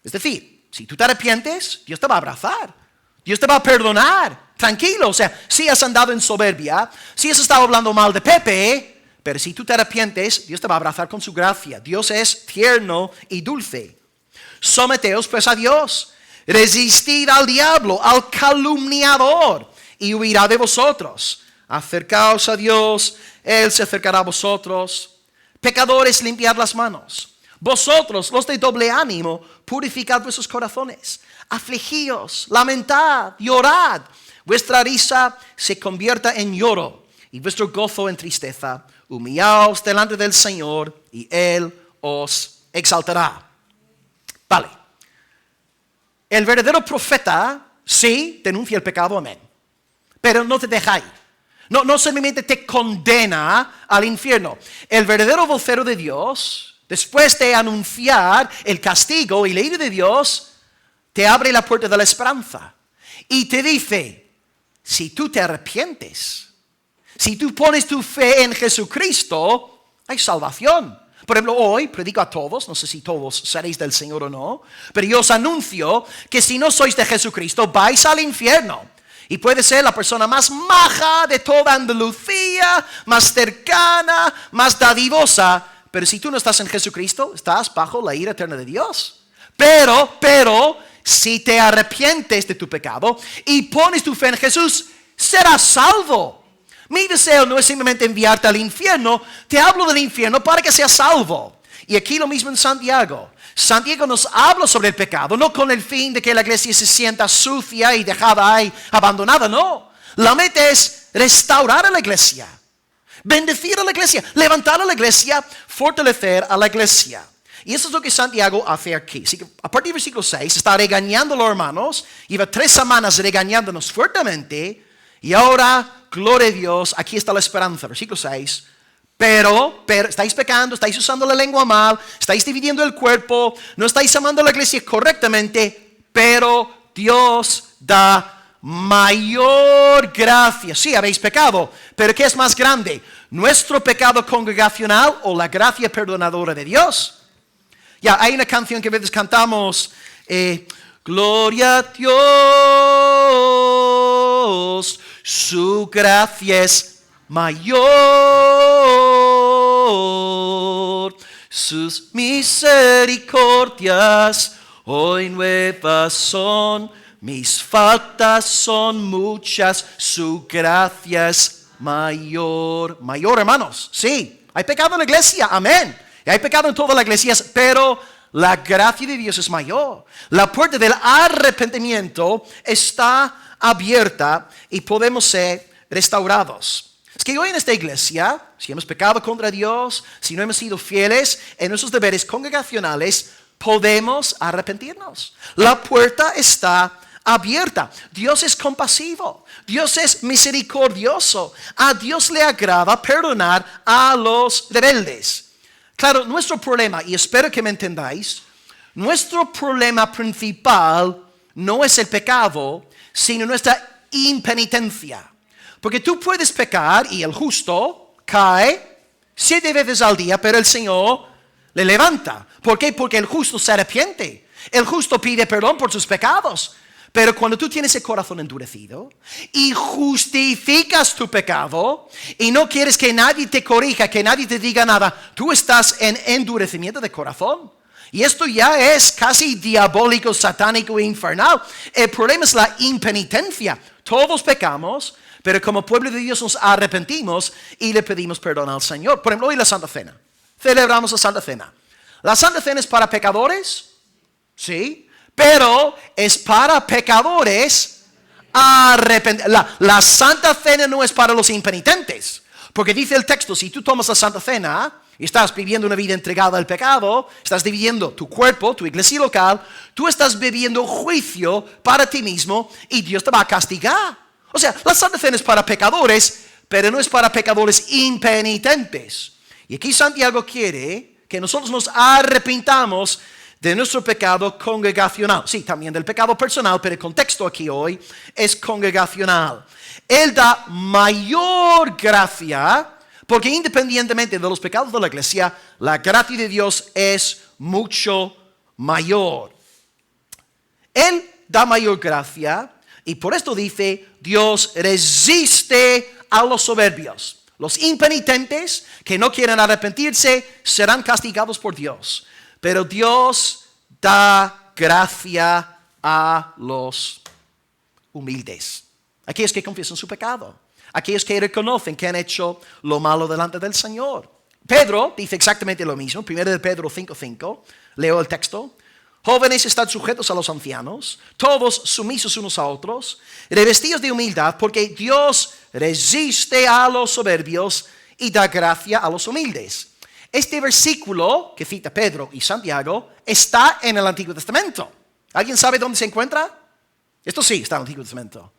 Es decir, si tú te arrepientes, Dios te va a abrazar. Dios te va a perdonar. Tranquilo, o sea, si has andado en soberbia, si has estado hablando mal de Pepe, pero si tú te arrepientes, Dios te va a abrazar con su gracia. Dios es tierno y dulce. Someteos pues a Dios. Resistid al diablo, al calumniador, y huirá de vosotros. Acercaos a Dios, Él se acercará a vosotros. Pecadores, limpiad las manos. Vosotros, los de doble ánimo, purificad vuestros corazones. Afligíos, lamentad, llorad. Vuestra risa se convierta en lloro y vuestro gozo en tristeza. Humillaos delante del Señor y Él os exaltará. Vale. El verdadero profeta, sí, denuncia el pecado, amén. Pero no te deja ahí. No solamente te condena al infierno. El verdadero vocero de Dios, después de anunciar el castigo y la ira de Dios, te abre la puerta de la esperanza. Y te dice, si tú te arrepientes, si tú pones tu fe en Jesucristo, hay salvación. Por ejemplo, hoy predico a todos, no sé si todos seréis del Señor o no, pero yo os anuncio que si no sois de Jesucristo, vais al infierno. Y puede ser la persona más maja de toda Andalucía, más cercana, más dadivosa. Pero si tú no estás en Jesucristo, estás bajo la ira eterna de Dios. Pero, si te arrepientes de tu pecado y pones tu fe en Jesús, serás salvo. Mi deseo no es simplemente enviarte al infierno, te hablo del infierno para que seas salvo. Y aquí lo mismo en Santiago. Santiago nos habla sobre el pecado, no con el fin de que la iglesia se sienta sucia y dejada ahí, abandonada, no. La meta es restaurar a la iglesia, bendecir a la iglesia, levantar a la iglesia, fortalecer a la iglesia. Y eso es lo que Santiago hace aquí. Así que a partir del versículo 6 está regañando a los hermanos, lleva 3 semanas regañándonos fuertemente, y ahora, gloria a Dios, aquí está la esperanza. Versículo 6. Pero, estáis pecando, estáis usando la lengua mal, estáis dividiendo el cuerpo, no estáis amando a la iglesia correctamente, pero Dios da mayor gracia. Sí, habéis pecado, pero ¿qué es más grande? ¿Nuestro pecado congregacional o la gracia perdonadora de Dios? Ya, hay una canción que a veces cantamos, Gloria a Dios, su gracia es mayor, sus misericordias hoy nuevas son, mis faltas son muchas, su gracia es mayor. Mayor, hermanos, sí, hay pecado en la iglesia, amén, y hay pecado en todas las iglesias, pero la gracia de Dios es mayor. La puerta del arrepentimiento está abierta y podemos ser restaurados. Es que hoy en esta iglesia, si hemos pecado contra Dios, si no hemos sido fieles en nuestros deberes congregacionales, podemos arrepentirnos. La puerta está abierta. Dios es compasivo. Dios es misericordioso. A Dios le agrada perdonar a los rebeldes. Claro, nuestro problema, y espero que me entendáis, nuestro problema principal no es el pecado, sino nuestra impenitencia. Porque tú puedes pecar y el justo cae 7 veces al día, pero el Señor le levanta. ¿Por qué? Porque el justo se arrepiente. El justo pide perdón por sus pecados. Pero cuando tú tienes el corazón endurecido y justificas tu pecado y no quieres que nadie te corrija, que nadie te diga nada, tú estás en endurecimiento de corazón. Y esto ya es casi diabólico, satánico e infernal. El problema es la impenitencia. Todos pecamos, pero como pueblo de Dios nos arrepentimos y le pedimos perdón al Señor. Por ejemplo, hoy la Santa Cena. Celebramos la Santa Cena. ¿La Santa Cena es para pecadores? Sí. Pero es para pecadores arrepentidos. La Santa Cena no es para los impenitentes. Porque dice el texto, si tú tomas la Santa Cena y estás viviendo una vida entregada al pecado, estás dividiendo tu cuerpo, tu iglesia local, tú estás viviendo juicio para ti mismo y Dios te va a castigar. O sea, la Santa Cena es para pecadores, pero no es para pecadores impenitentes. Y aquí Santiago quiere que nosotros nos arrepintamos de nuestro pecado congregacional. Sí, también del pecado personal, pero el contexto aquí hoy es congregacional. Él da mayor gracia, porque independientemente de los pecados de la iglesia, la gracia de Dios es mucho mayor. Él da mayor gracia y por esto dice, Dios resiste a los soberbios. Los impenitentes que no quieren arrepentirse serán castigados por Dios. Pero Dios da gracia a los humildes. Aquellos que confiesan su pecado. Aquellos que reconocen que han hecho lo malo delante del Señor. Pedro dice exactamente lo mismo. 1 de Pedro 5:5. Leo el texto. Jóvenes, estad sujetos a los ancianos, todos sumisos unos a otros, revestidos de humildad, porque Dios resiste a los soberbios y da gracia a los humildes. Este versículo que cita Pedro y Santiago está en el Antiguo Testamento. ¿Alguien sabe dónde se encuentra? Esto sí está en el Antiguo Testamento.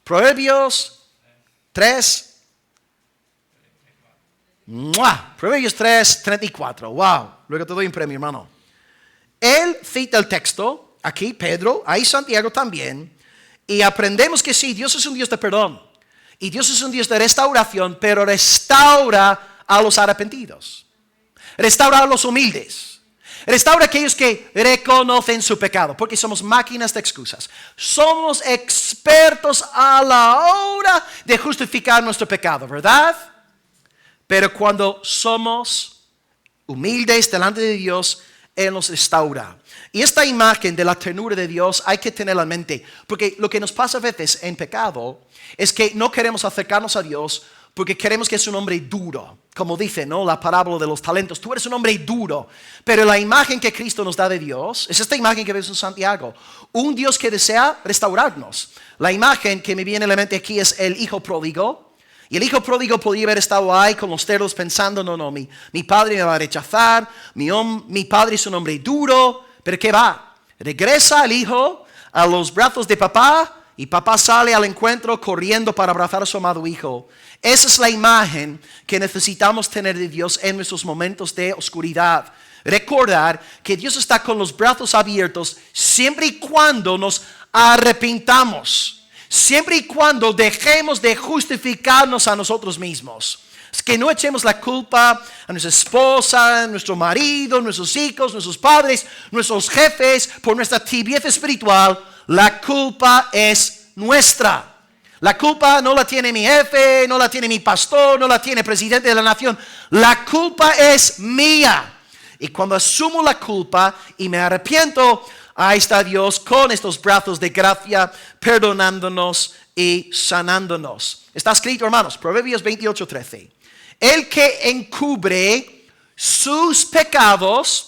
Proverbios 3. Proverbios 3:34. Wow. Luego te doy un premio, hermano. Él cita el texto, aquí Pedro, ahí Santiago también, y aprendemos que sí, Dios es un Dios de perdón. Y Dios es un Dios de restauración, pero restaura a los arrepentidos. Restaura a los humildes. Restaura a aquellos que reconocen su pecado, porque somos máquinas de excusas. Somos expertos a la hora de justificar nuestro pecado, ¿verdad? Pero cuando somos humildes delante de Dios, Él nos restaura. Y esta imagen de la ternura de Dios hay que tenerla en mente, porque lo que nos pasa a veces en pecado es que no queremos acercarnos a Dios porque queremos que es un hombre duro. Como dice, ¿no?, la parábola de los talentos. Tú eres un hombre duro. Pero la imagen que Cristo nos da de Dios es esta imagen que vemos en Santiago. Un Dios que desea restaurarnos. La imagen que me viene a la mente aquí es el hijo pródigo. Y el hijo pródigo podía haber estado ahí con los cerdos pensando, no, mi padre me va a rechazar. Mi padre es un hombre duro. Pero ¿qué va? Regresa el hijo a los brazos de papá y papá sale al encuentro corriendo para abrazar a su amado hijo. Esa es la imagen que necesitamos tener de Dios en nuestros momentos de oscuridad. Recordar que Dios está con los brazos abiertos siempre y cuando nos arrepintamos, siempre y cuando dejemos de justificarnos a nosotros mismos. Es que no echemos la culpa a nuestra esposa, a nuestro marido, nuestros hijos, nuestros padres, nuestros jefes por nuestra tibieza espiritual. La culpa es nuestra. La culpa no la tiene mi jefe, no la tiene mi pastor, no la tiene el presidente de la nación. La culpa es mía. Y cuando asumo la culpa y me arrepiento, ahí está Dios con estos brazos de gracia, perdonándonos y sanándonos. Está escrito, hermanos, Proverbios 28:13. El que encubre sus pecados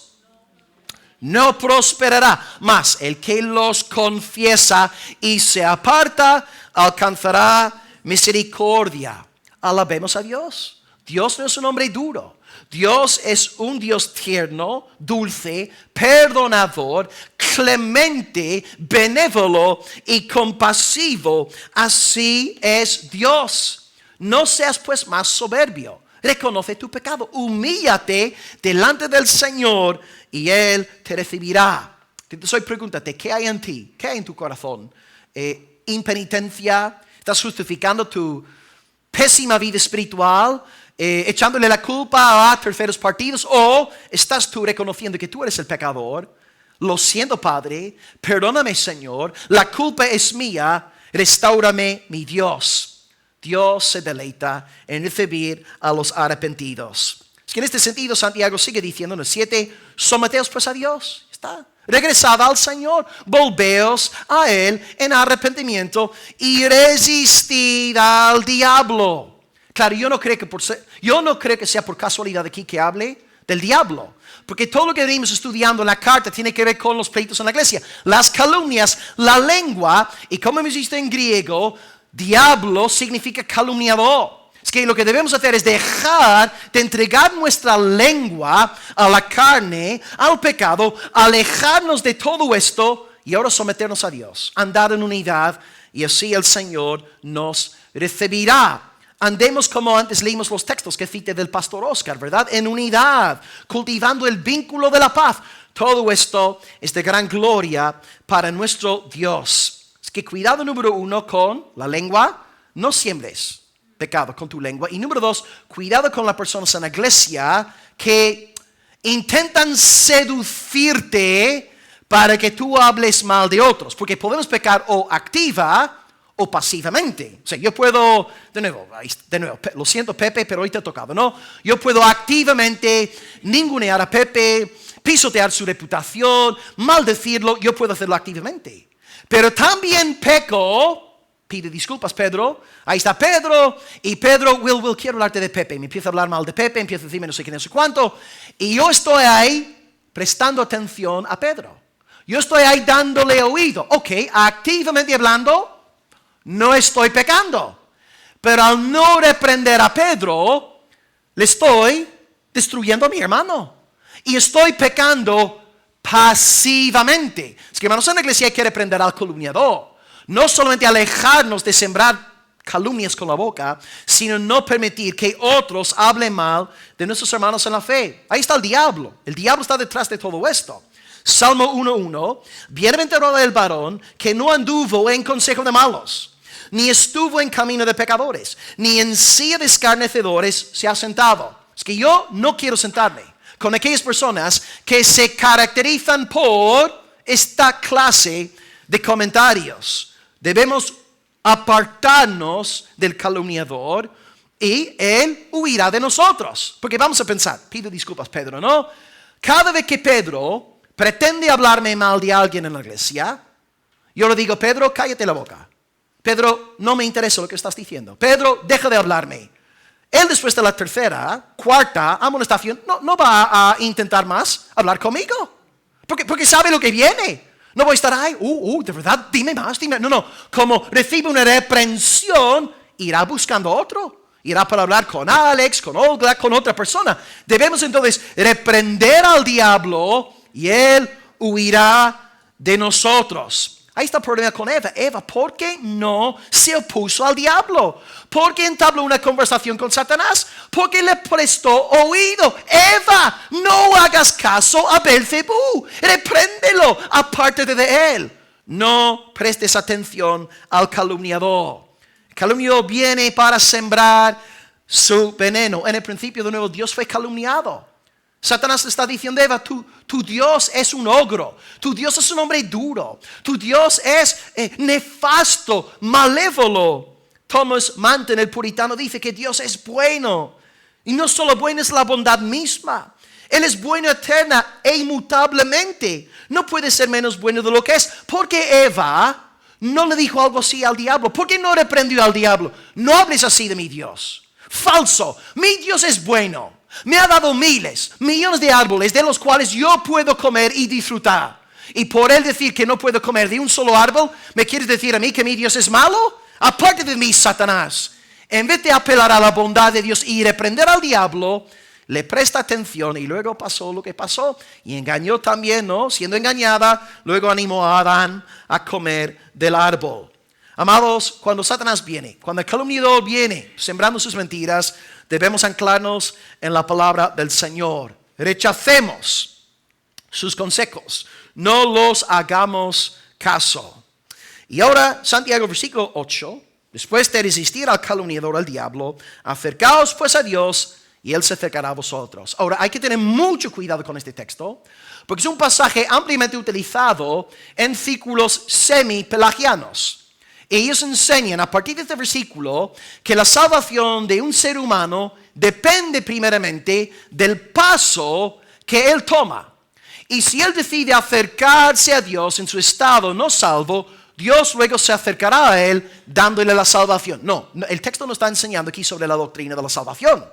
no prosperará, mas el que los confiesa y se aparta alcanzará misericordia. Alabemos a Dios. Dios no es un hombre duro. Dios es un Dios tierno, dulce, perdonador, clemente, benévolo y compasivo. Así es Dios. No seas pues más soberbio. Reconoce tu pecado. Humíllate delante del Señor y Él te recibirá. Entonces hoy pregúntate, ¿qué hay en ti? ¿Qué hay en tu corazón? ¿Impenitencia? ¿Estás justificando tu pésima vida espiritual? ¿Echándole la culpa a terceros partidos? ¿O estás tú reconociendo que tú eres el pecador? Lo siento, Padre. Perdóname, Señor. La culpa es mía. Restáurame, mi Dios. Dios se deleita en recibir a los arrepentidos. Es que en este sentido Santiago sigue diciendo en el 7, someteos pues a Dios. ¿Está? Regresad al Señor, volveos a Él en arrepentimiento y resistid al diablo. Claro, yo no creo que sea por casualidad aquí que hable del diablo. Porque todo lo que venimos estudiando en la carta tiene que ver con los pleitos en la iglesia. Las calumnias, la lengua, y como hemos visto en griego, diablo significa calumniador. Es que lo que debemos hacer es dejar de entregar nuestra lengua a la carne, al pecado, alejarnos de todo esto y ahora someternos a Dios, andar en unidad y así el Señor nos recibirá. Andemos como antes leímos los textos que cité del pastor Oscar, ¿verdad? En unidad, cultivando el vínculo de la paz. Todo esto es de gran gloria para nuestro Dios. Es que cuidado número 1 con la lengua, no siembres pecado con tu lengua. Y número 2, cuidado con las personas en la iglesia que intentan seducirte para que tú hables mal de otros. Porque podemos pecar o activa o pasivamente. O sea, yo puedo, de nuevo, lo siento Pepe, pero hoy te ha tocado, ¿no? Yo puedo activamente ningunear a Pepe, pisotear su reputación, maldecirlo, yo puedo hacerlo activamente. Pero también peco, pide disculpas Pedro, ahí está Pedro, y Pedro, Will, quiero hablarte de Pepe, me empieza a hablar mal de Pepe, empieza a decirme no sé qué, no sé cuánto, y yo estoy ahí prestando atención a Pedro. Yo estoy ahí dándole oído. Ok, activamente hablando, no estoy pecando. Pero al no reprender a Pedro, le estoy destruyendo a mi hermano. Y estoy pecando pasivamente. Es que, hermanos, en la iglesia hay que reprender al calumniador. No solamente alejarnos de sembrar calumnias con la boca, sino no permitir que otros hablen mal de nuestros hermanos en la fe. Ahí está el diablo. El diablo está detrás de todo esto. Salmo 1:1. Bienaventurado el varón que no anduvo en consejo de malos, ni estuvo en camino de pecadores, ni en silla de escarnecedores se ha sentado. Es que yo no quiero sentarme con aquellas personas que se caracterizan por esta clase de comentarios. Debemos apartarnos del calumniador y él huirá de nosotros. Porque vamos a pensar, pido disculpas Pedro, ¿no? Cada vez que Pedro pretende hablarme mal de alguien en la iglesia, yo le digo, Pedro, cállate la boca. Pedro, no me interesa lo que estás diciendo. Pedro, deja de hablarme. Él después de la tercera, cuarta amonestación, no va a intentar más hablar conmigo. Porque sabe lo que viene. No voy a estar ahí, de verdad, dime más, dime. No, como recibe una reprensión, irá buscando otro. Irá para hablar con Alex, con Olga, con otra persona. Debemos entonces reprender al diablo y él huirá de nosotros. Ahí está el problema con Eva. Eva, ¿por qué no se opuso al diablo? ¿Por qué entabló una conversación con Satanás? ¿Por qué le prestó oído? Eva, no hagas caso a Belcebú. Repréndelo, apártate de él. No prestes atención al calumniador. El calumniador viene para sembrar su veneno. En el principio, de nuevo, Dios fue calumniado. Satanás está diciendo, Eva, tu Dios es un ogro, tu Dios es un hombre duro, tu Dios es nefasto, malévolo. Thomas Manton, el puritano, dice que Dios es bueno. Y no solo bueno, es la bondad misma. Él es bueno eterna e inmutablemente. No puede ser menos bueno de lo que es. Porque Eva no le dijo algo así al diablo. ¿Por qué no reprendió al diablo? No hables así de mi Dios. Falso. Mi Dios es bueno. Me ha dado miles, millones de árboles de los cuales yo puedo comer y disfrutar. Y por él decir que no puedo comer de un solo árbol, ¿me quieres decir a mí que mi Dios es malo? Aparte de mí, Satanás. En vez de apelar a la bondad de Dios y reprender al diablo, le presta atención y luego pasó lo que pasó. Y engañó también, ¿no? Siendo engañada, luego animó a Adán a comer del árbol. Amados, cuando Satanás viene, cuando el calumniador viene sembrando sus mentiras, debemos anclarnos en la palabra del Señor. Rechacemos sus consejos, no los hagamos caso. Y ahora, Santiago, versículo 8, después de resistir al calumniador, al diablo, acercaos pues a Dios y Él se acercará a vosotros. Ahora, hay que tener mucho cuidado con este texto, porque es un pasaje ampliamente utilizado en círculos semi-pelagianos. Ellos enseñan a partir de este versículo que la salvación de un ser humano depende primeramente del paso que él toma. Y si él decide acercarse a Dios en su estado no salvo, Dios luego se acercará a él dándole la salvación. No, el texto no está enseñando aquí sobre la doctrina de la salvación.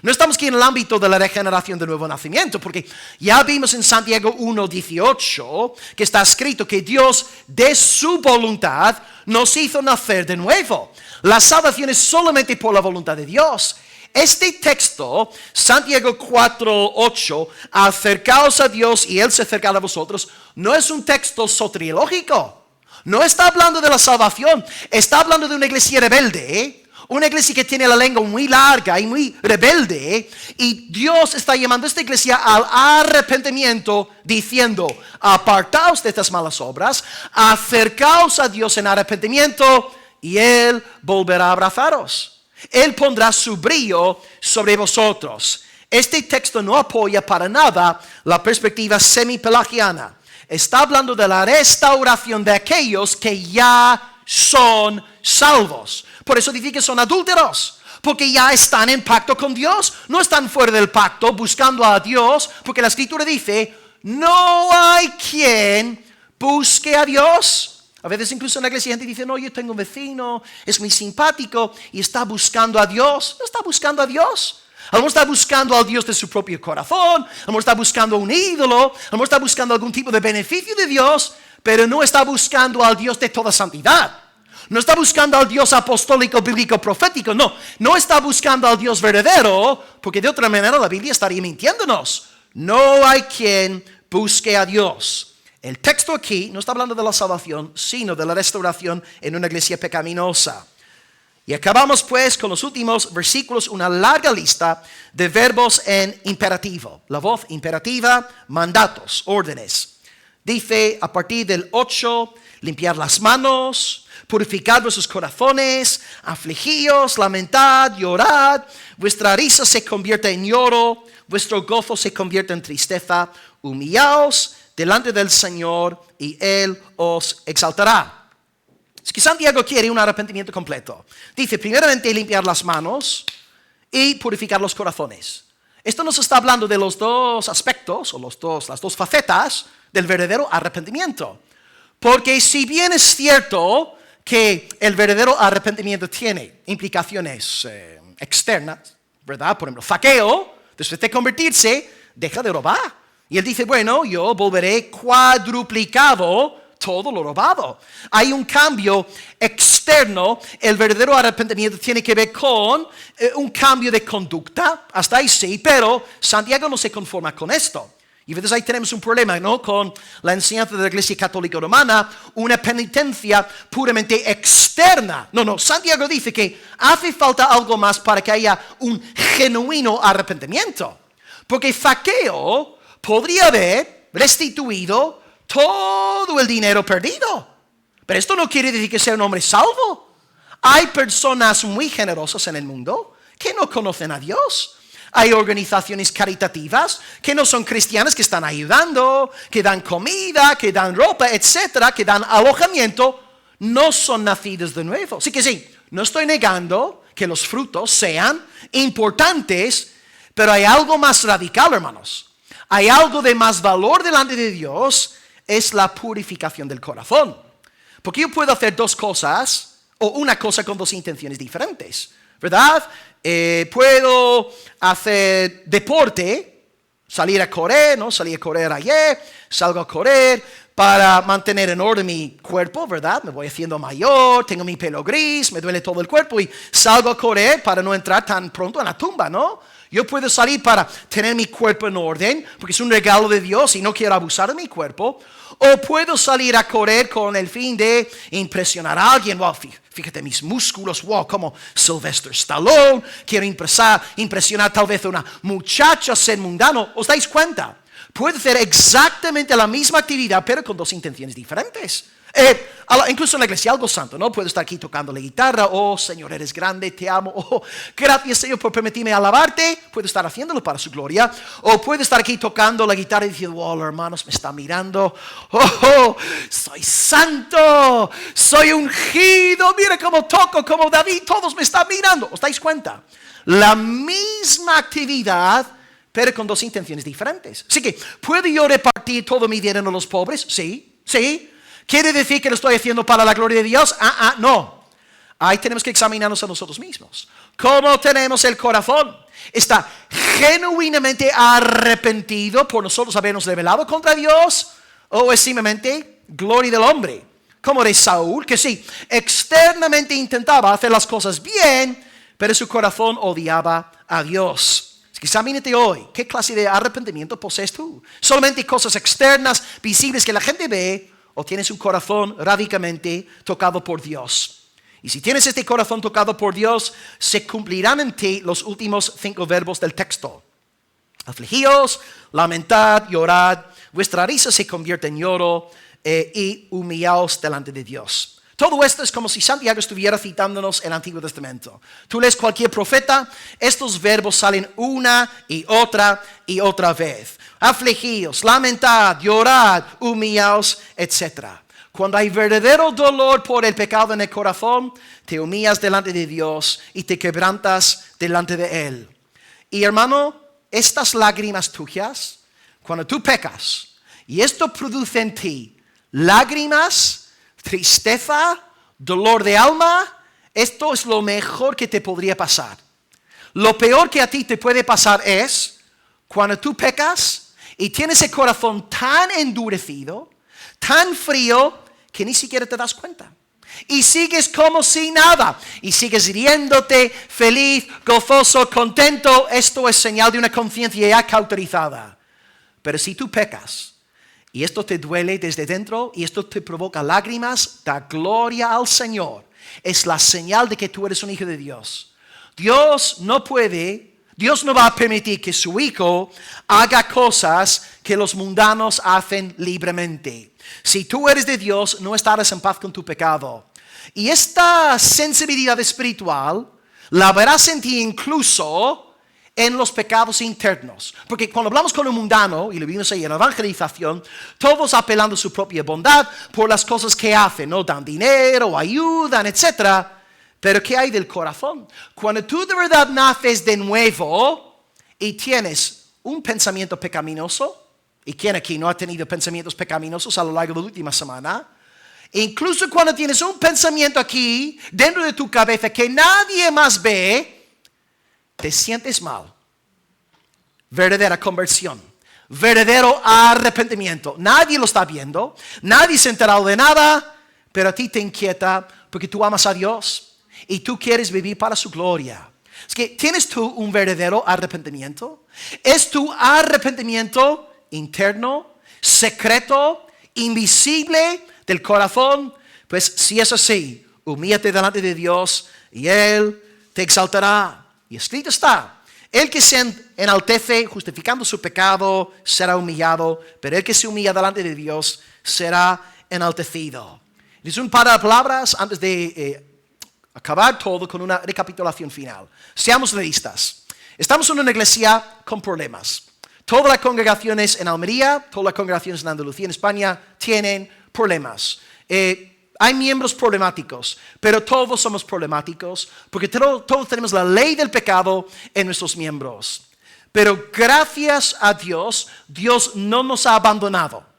No estamos aquí en el ámbito de la regeneración de nuevo nacimiento, porque ya vimos en Santiago 1:18 que está escrito que Dios de su voluntad nos hizo nacer de nuevo. La salvación es solamente por la voluntad de Dios. Este texto, Santiago 4:8, acercaos a Dios y Él se acercará a vosotros, no es un texto soteriológico. No está hablando de la salvación, está hablando de una iglesia rebelde, una iglesia que tiene la lengua muy larga y muy rebelde, y Dios está llamando a esta iglesia al arrepentimiento, diciendo, apartaos de estas malas obras, acercaos a Dios en arrepentimiento, y Él volverá a abrazaros. Él pondrá su brillo sobre vosotros. Este texto no apoya para nada la perspectiva semipelagiana. Está hablando de la restauración de aquellos que ya son salvos. Por eso dice que son adúlteros, porque ya están en pacto con Dios. No están fuera del pacto buscando a Dios, porque la Escritura dice, no hay quien busque a Dios. A veces incluso en la iglesia gente dice, no, yo tengo un vecino, es muy simpático y está buscando a Dios. No está buscando a Dios. A lo mejor está buscando al Dios de su propio corazón, a lo mejor está buscando un ídolo, a lo mejor está buscando algún tipo de beneficio de Dios, pero no está buscando al Dios de toda santidad. No está buscando al Dios apostólico, bíblico, profético. No está buscando al Dios verdadero, porque de otra manera la Biblia estaría mintiéndonos. No hay quien busque a Dios. El texto aquí no está hablando de la salvación, sino de la restauración en una iglesia pecaminosa. Y acabamos pues con los últimos versículos, una larga lista de verbos en imperativo. La voz imperativa, mandatos, órdenes. Dice a partir del 8, limpiar las manos, purificad vuestros corazones, afligíos, lamentad, llorad, vuestra risa se convierte en lloro, vuestro gozo se convierte en tristeza, humillaos delante del Señor y Él os exaltará. Es que Santiago quiere un arrepentimiento completo. Dice, primeramente limpiar las manos y purificar los corazones. Esto nos está hablando de los dos aspectos, o las dos facetas del verdadero arrepentimiento. Porque si bien es cierto que el verdadero arrepentimiento tiene implicaciones externas, ¿verdad? Por ejemplo, Zaqueo, después de convertirse, deja de robar. Y él dice, bueno, yo volveré cuadruplicado todo lo robado. Hay un cambio externo. El verdadero arrepentimiento tiene que ver con un cambio de conducta. Hasta ahí sí, pero Santiago no se conforma con esto. Y entonces ahí tenemos un problema, ¿no? Con la enseñanza de la Iglesia Católica Romana, una penitencia puramente externa. No, Santiago dice que hace falta algo más para que haya un genuino arrepentimiento. Porque Zaqueo podría haber restituido todo el dinero perdido. Pero esto no quiere decir que sea un hombre salvo. Hay personas muy generosas en el mundo que no conocen a Dios. Hay organizaciones caritativas que no son cristianas, que están ayudando, que dan comida, que dan ropa, etcétera, que dan alojamiento. No son nacidos de nuevo. Así que sí, no estoy negando que los frutos sean importantes, pero hay algo más radical, hermanos. Hay algo de más valor delante de Dios, es la purificación del corazón. Porque yo puedo hacer dos cosas, o una cosa con dos intenciones diferentes, ¿verdad? Puedo hacer deporte, salir a correr, ¿no? Salí a correr ayer, salgo a correr para mantener en orden mi cuerpo, ¿verdad? Me voy haciendo mayor, tengo mi pelo gris, me duele todo el cuerpo y salgo a correr para no entrar tan pronto en la tumba, ¿no? Yo puedo salir para tener mi cuerpo en orden, porque es un regalo de Dios y no quiero abusar de mi cuerpo. O puedo salir a correr con el fin de impresionar a alguien. Wow, fíjate mis músculos, wow, como Sylvester Stallone. Quiero impresionar tal vez a una muchacha ser mundano. ¿Os dais cuenta? Puedo hacer exactamente la misma actividad, pero con dos intenciones diferentes. Incluso en la iglesia, algo santo, ¿no? Puedo estar aquí tocando la guitarra. Oh, Señor, eres grande, te amo. Oh, gracias, Señor, por permitirme alabarte. Puedo estar haciéndolo para su gloria. O puedo estar aquí tocando la guitarra y diciendo, oh, los hermanos me están mirando. Oh, soy santo, soy ungido. Mira cómo toco, como David, todos me están mirando. ¿Os dais cuenta? La misma actividad, pero con dos intenciones diferentes. Así que, ¿puedo yo repartir todo mi dinero a los pobres? Sí. ¿Quiere decir que lo estoy haciendo para la gloria de Dios? No. Ahí tenemos que examinarnos a nosotros mismos. ¿Cómo tenemos el corazón? ¿Está genuinamente arrepentido por nosotros habernos rebelado contra Dios? ¿O es simplemente gloria del hombre? Como de Saúl, que sí, externamente intentaba hacer las cosas bien, pero su corazón odiaba a Dios. Examínate hoy, ¿qué clase de arrepentimiento posees tú? ¿Solamente cosas externas, visibles que la gente ve? ¿O tienes un corazón radicalmente tocado por Dios? Y si tienes este corazón tocado por Dios, se cumplirán en ti los últimos 5 verbos del texto. Afligíos, lamentad, llorad, vuestra risa se convierte en lloro y humillaos delante de Dios. Todo esto es como si Santiago estuviera citándonos el Antiguo Testamento. Tú lees cualquier profeta, estos verbos salen una y otra vez. Afligíos, lamentad, llorad, humillaos, etc. Cuando hay verdadero dolor por el pecado en el corazón, te humillas delante de Dios y te quebrantas delante de Él. Y hermano, estas lágrimas tuyas, cuando tú pecas, y esto produce en ti lágrimas, tristeza, dolor de alma, esto es lo mejor que te podría pasar. Lo peor que a ti te puede pasar es cuando tú pecas y tienes el corazón tan endurecido, tan frío, que ni siquiera te das cuenta. Y sigues como si nada. Y sigues riéndote, feliz, gozoso, contento. Esto es señal de una conciencia ya cauterizada. Pero si tú pecas, y esto te duele desde dentro, y esto te provoca lágrimas, da gloria al Señor. Es la señal de que tú eres un hijo de Dios. Dios no va a permitir que su hijo haga cosas que los mundanos hacen libremente. Si tú eres de Dios, no estarás en paz con tu pecado. Y esta sensibilidad espiritual la verás en ti incluso en los pecados internos. Porque cuando hablamos con un mundano, y lo vimos ahí en la evangelización, todos apelando a su propia bondad por las cosas que hacen, ¿no? Dan dinero, ayudan, etc. Pero ¿qué hay del corazón? Cuando tú de verdad naces de nuevo y tienes un pensamiento pecaminoso, ¿y quién aquí no ha tenido pensamientos pecaminosos a lo largo de la última semana? Incluso cuando tienes un pensamiento aquí dentro de tu cabeza que nadie más ve, te sientes mal. Verdadera conversión, verdadero arrepentimiento. Nadie lo está viendo, nadie se ha enterado de nada, pero a ti te inquieta porque tú amas a Dios y tú quieres vivir para su gloria. Es que ¿tienes tú un verdadero arrepentimiento? ¿Es tu arrepentimiento interno, secreto, invisible del corazón. Pues si es así, humíllate delante de Dios y Él te exaltará. Y escrito está, el que se enaltece justificando su pecado será humillado, pero el que se humilla delante de Dios será enaltecido. Es un par de palabras antes de acabar todo con una recapitulación final. Seamos realistas. Estamos en una iglesia con problemas. Todas las congregaciones en Almería, todas las congregaciones en Andalucía, en España, tienen problemas. Hay miembros problemáticos, pero todos somos problemáticos porque todos tenemos la ley del pecado en nuestros miembros. Pero gracias a Dios, Dios no nos ha abandonado.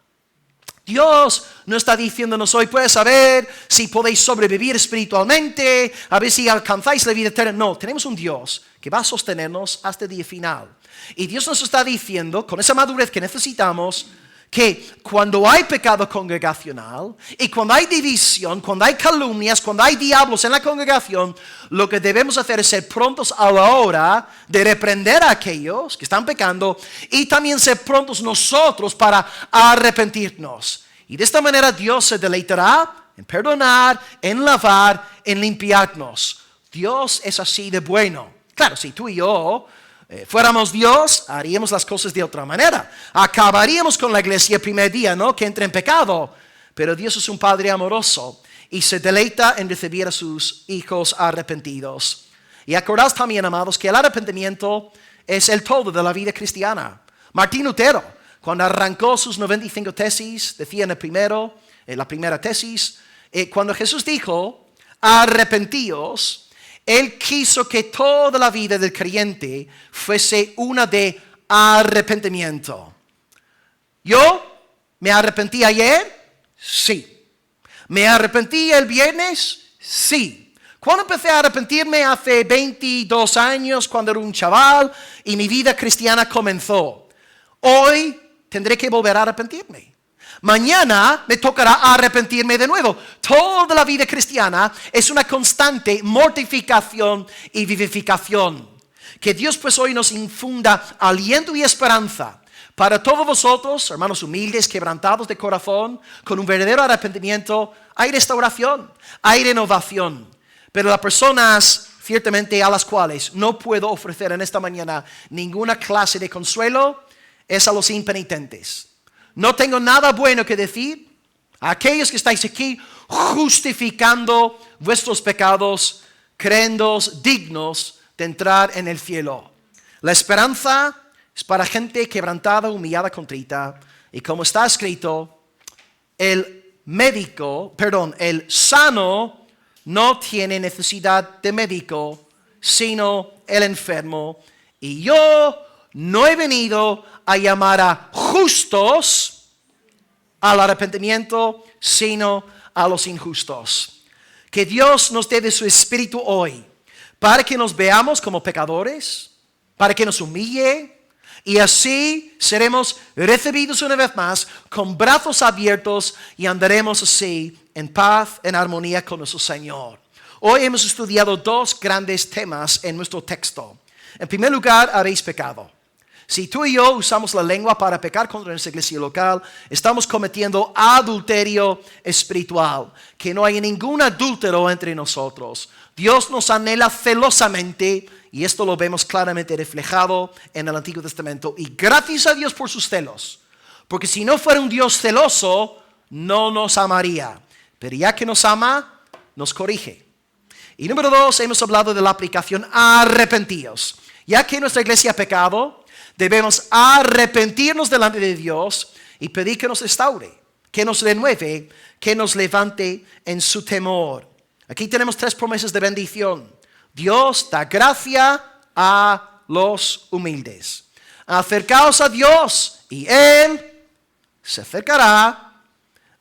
Dios no está diciéndonos hoy, puedes saber si podéis sobrevivir espiritualmente, a ver si alcanzáis la vida eterna. No, tenemos un Dios que va a sostenernos hasta el día final. Y Dios nos está diciendo, con esa madurez que necesitamos, que cuando hay pecado congregacional y cuando hay división, cuando hay calumnias, cuando hay diablos en la congregación, lo que debemos hacer es ser prontos a la hora de reprender a aquellos que están pecando y también ser prontos nosotros para arrepentirnos. Y de esta manera Dios se deleitará en perdonar, en lavar, en limpiarnos. Dios es así de bueno. Claro, si tú y yo fuéramos Dios, haríamos las cosas de otra manera. Acabaríamos con la iglesia el primer día, ¿no? Que entra en pecado. Pero Dios es un Padre amoroso y se deleita en recibir a sus hijos arrepentidos. Y acordaos también, amados, que el arrepentimiento es el todo de la vida cristiana. Martín Lutero, cuando arrancó sus 95 tesis, decía en la primera tesis, cuando Jesús dijo, arrepentíos, Él quiso que toda la vida del creyente fuese una de arrepentimiento. ¿Yo me arrepentí ayer? Sí. ¿Me arrepentí el viernes? Sí. ¿Cuándo empecé a arrepentirme? Hace 22 años, cuando era un chaval y mi vida cristiana comenzó. Hoy tendré que volver a arrepentirme. Mañana me tocará arrepentirme de nuevo. Toda la vida cristiana es una constante mortificación y vivificación. Que Dios pues hoy nos infunda aliento y esperanza para todos vosotros, hermanos humildes, quebrantados de corazón, con un verdadero arrepentimiento. Hay restauración, hay renovación. Pero las personas ciertamente a las cuales no puedo ofrecer en esta mañana ninguna clase de consuelo es a los impenitentes. No tengo nada bueno que decir a aquellos que estáis aquí justificando vuestros pecados, creyéndoos dignos de entrar en el cielo. La esperanza es para gente quebrantada, humillada, contrita. Y como está escrito, el sano no tiene necesidad de médico, sino el enfermo. Y yo no he venido a llamar a justos al arrepentimiento, sino a los injustos. Que Dios nos dé de su espíritu hoy, para que nos veamos como pecadores, para que nos humille, y así seremos recibidos una vez más con brazos abiertos y andaremos así en paz, en armonía con nuestro Señor. Hoy hemos estudiado dos grandes temas en nuestro texto. En primer lugar, habéis pecado. Si tú y yo usamos la lengua para pecar contra nuestra iglesia local, estamos cometiendo adulterio espiritual. Que no hay ningún adúltero entre nosotros. Dios nos anhela celosamente y esto lo vemos claramente reflejado en el Antiguo Testamento. Y gracias a Dios por sus celos. Porque si no fuera un Dios celoso, no nos amaría. Pero ya que nos ama, nos corrige. Y número 2, hemos hablado de la aplicación arrepentíos. Ya que nuestra iglesia ha pecado, debemos arrepentirnos delante de Dios y pedir que nos restaure, que nos renueve, que nos levante en su temor. Aquí tenemos 3 promesas de bendición. Dios da gracia a los humildes. Acercaos a Dios y Él se acercará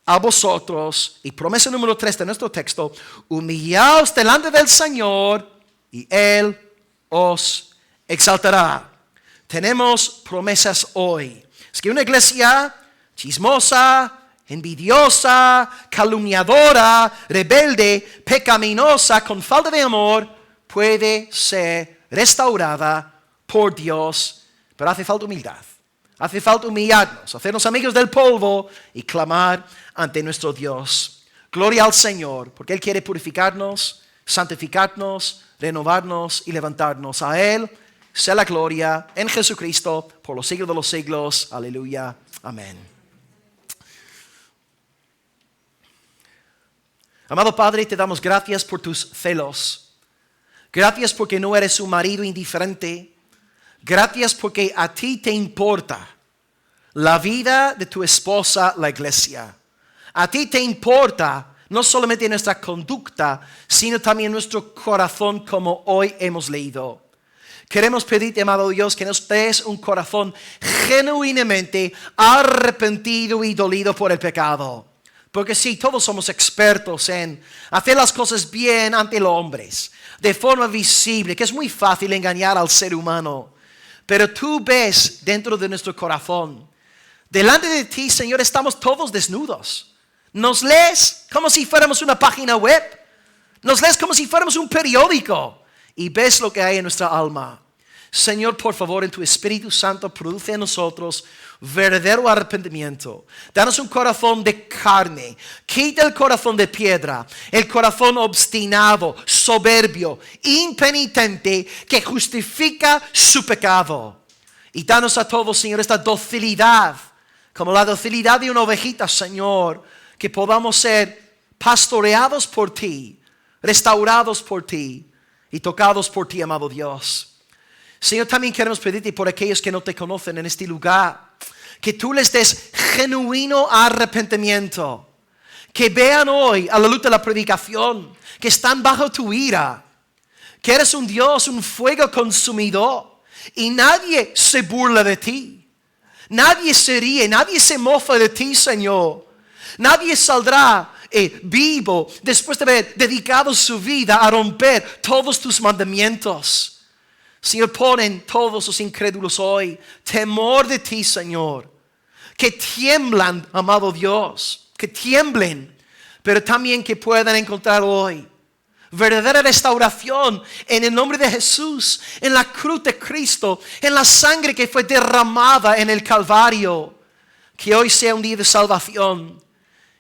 a vosotros. Y promesa número 3 de nuestro texto: humillaos delante del Señor y Él os exaltará. Tenemos promesas hoy. Es que una iglesia chismosa, envidiosa, calumniadora, rebelde, pecaminosa, con falta de amor, puede ser restaurada por Dios, pero hace falta humildad. Hace falta humillarnos, hacernos amigos del polvo y clamar ante nuestro Dios. Gloria al Señor, porque Él quiere purificarnos, santificarnos, renovarnos y levantarnos. A Él sea la gloria en Jesucristo por los siglos de los siglos. Aleluya. Amén. Amado Padre, te damos gracias por tus celos. Gracias porque no eres un marido indiferente. Gracias porque a ti te importa la vida de tu esposa, la iglesia. A ti te importa no solamente nuestra conducta, sino también nuestro corazón, como hoy hemos leído. Queremos pedirte, amado Dios, que nos des un corazón genuinamente arrepentido y dolido por el pecado. Porque sí, todos somos expertos en hacer las cosas bien ante los hombres, de forma visible, que es muy fácil engañar al ser humano. Pero tú ves dentro de nuestro corazón. Delante de ti, Señor, estamos todos desnudos. Nos lees como si fuéramos una página web. Nos lees como si fuéramos un periódico. Y ves lo que hay en nuestra alma. Señor, por favor, en tu Espíritu Santo, produce en nosotros verdadero arrepentimiento. Danos un corazón de carne. Quita el corazón de piedra, el corazón obstinado, soberbio, impenitente, que justifica su pecado. Y danos a todos, Señor, esta docilidad, como la docilidad de una ovejita, Señor, que podamos ser pastoreados por ti, restaurados por ti y tocados por ti, amado Dios. Señor, también queremos pedirte por aquellos que no te conocen en este lugar, que tú les des genuino arrepentimiento, que vean hoy a la luz de la predicación que están bajo tu ira, que eres un Dios, un fuego consumidor, y nadie se burla de ti, nadie se ríe, nadie se mofa de ti, Señor. Nadie saldrá vivo después de haber dedicado su vida a romper todos tus mandamientos. Señor, pon en todos los incrédulos hoy temor de ti, Señor. Que tiemblan, amado Dios, que tiemblen, pero también que puedan encontrar hoy verdadera restauración en el nombre de Jesús, en la cruz de Cristo, en la sangre que fue derramada en el Calvario. Que hoy sea un día de salvación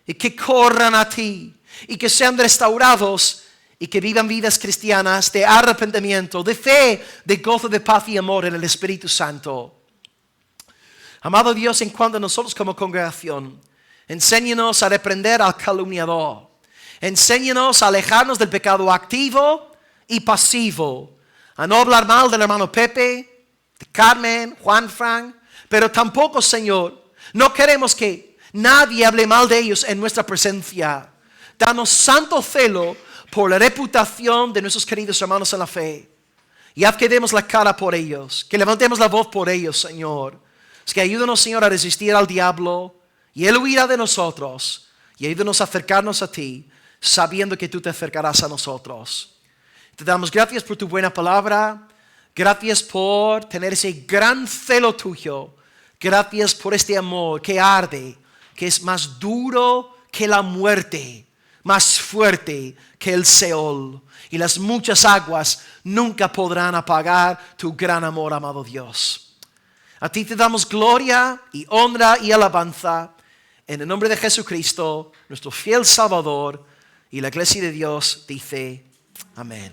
y que corran a ti y que sean restaurados y que vivan vidas cristianas de arrepentimiento, de fe, de gozo, de paz y amor en el Espíritu Santo. Amado Dios, en cuanto a nosotros como congregación, enséñanos a reprender al calumniador. Enséñanos a alejarnos del pecado activo y pasivo. A no hablar mal del hermano Pepe, de Carmen, Juan Frank. Pero tampoco, Señor, no queremos que nadie hable mal de ellos en nuestra presencia. Danos santo celo por la reputación de nuestros queridos hermanos en la fe. Y haz que demos la cara por ellos, que levantemos la voz por ellos, Señor. Es que ayúdanos, Señor, a resistir al diablo y Él huirá de nosotros. Y ayúdanos a acercarnos a ti, sabiendo que tú te acercarás a nosotros. Te damos gracias por tu buena palabra. Gracias por tener ese gran celo tuyo. Gracias por este amor que arde, que es más duro que la muerte, más fuerte que el Seol. Y las muchas aguas nunca podrán apagar tu gran amor, amado Dios. A ti te damos gloria y honra y alabanza en el nombre de Jesucristo, nuestro fiel Salvador. Y la iglesia de Dios dice amén.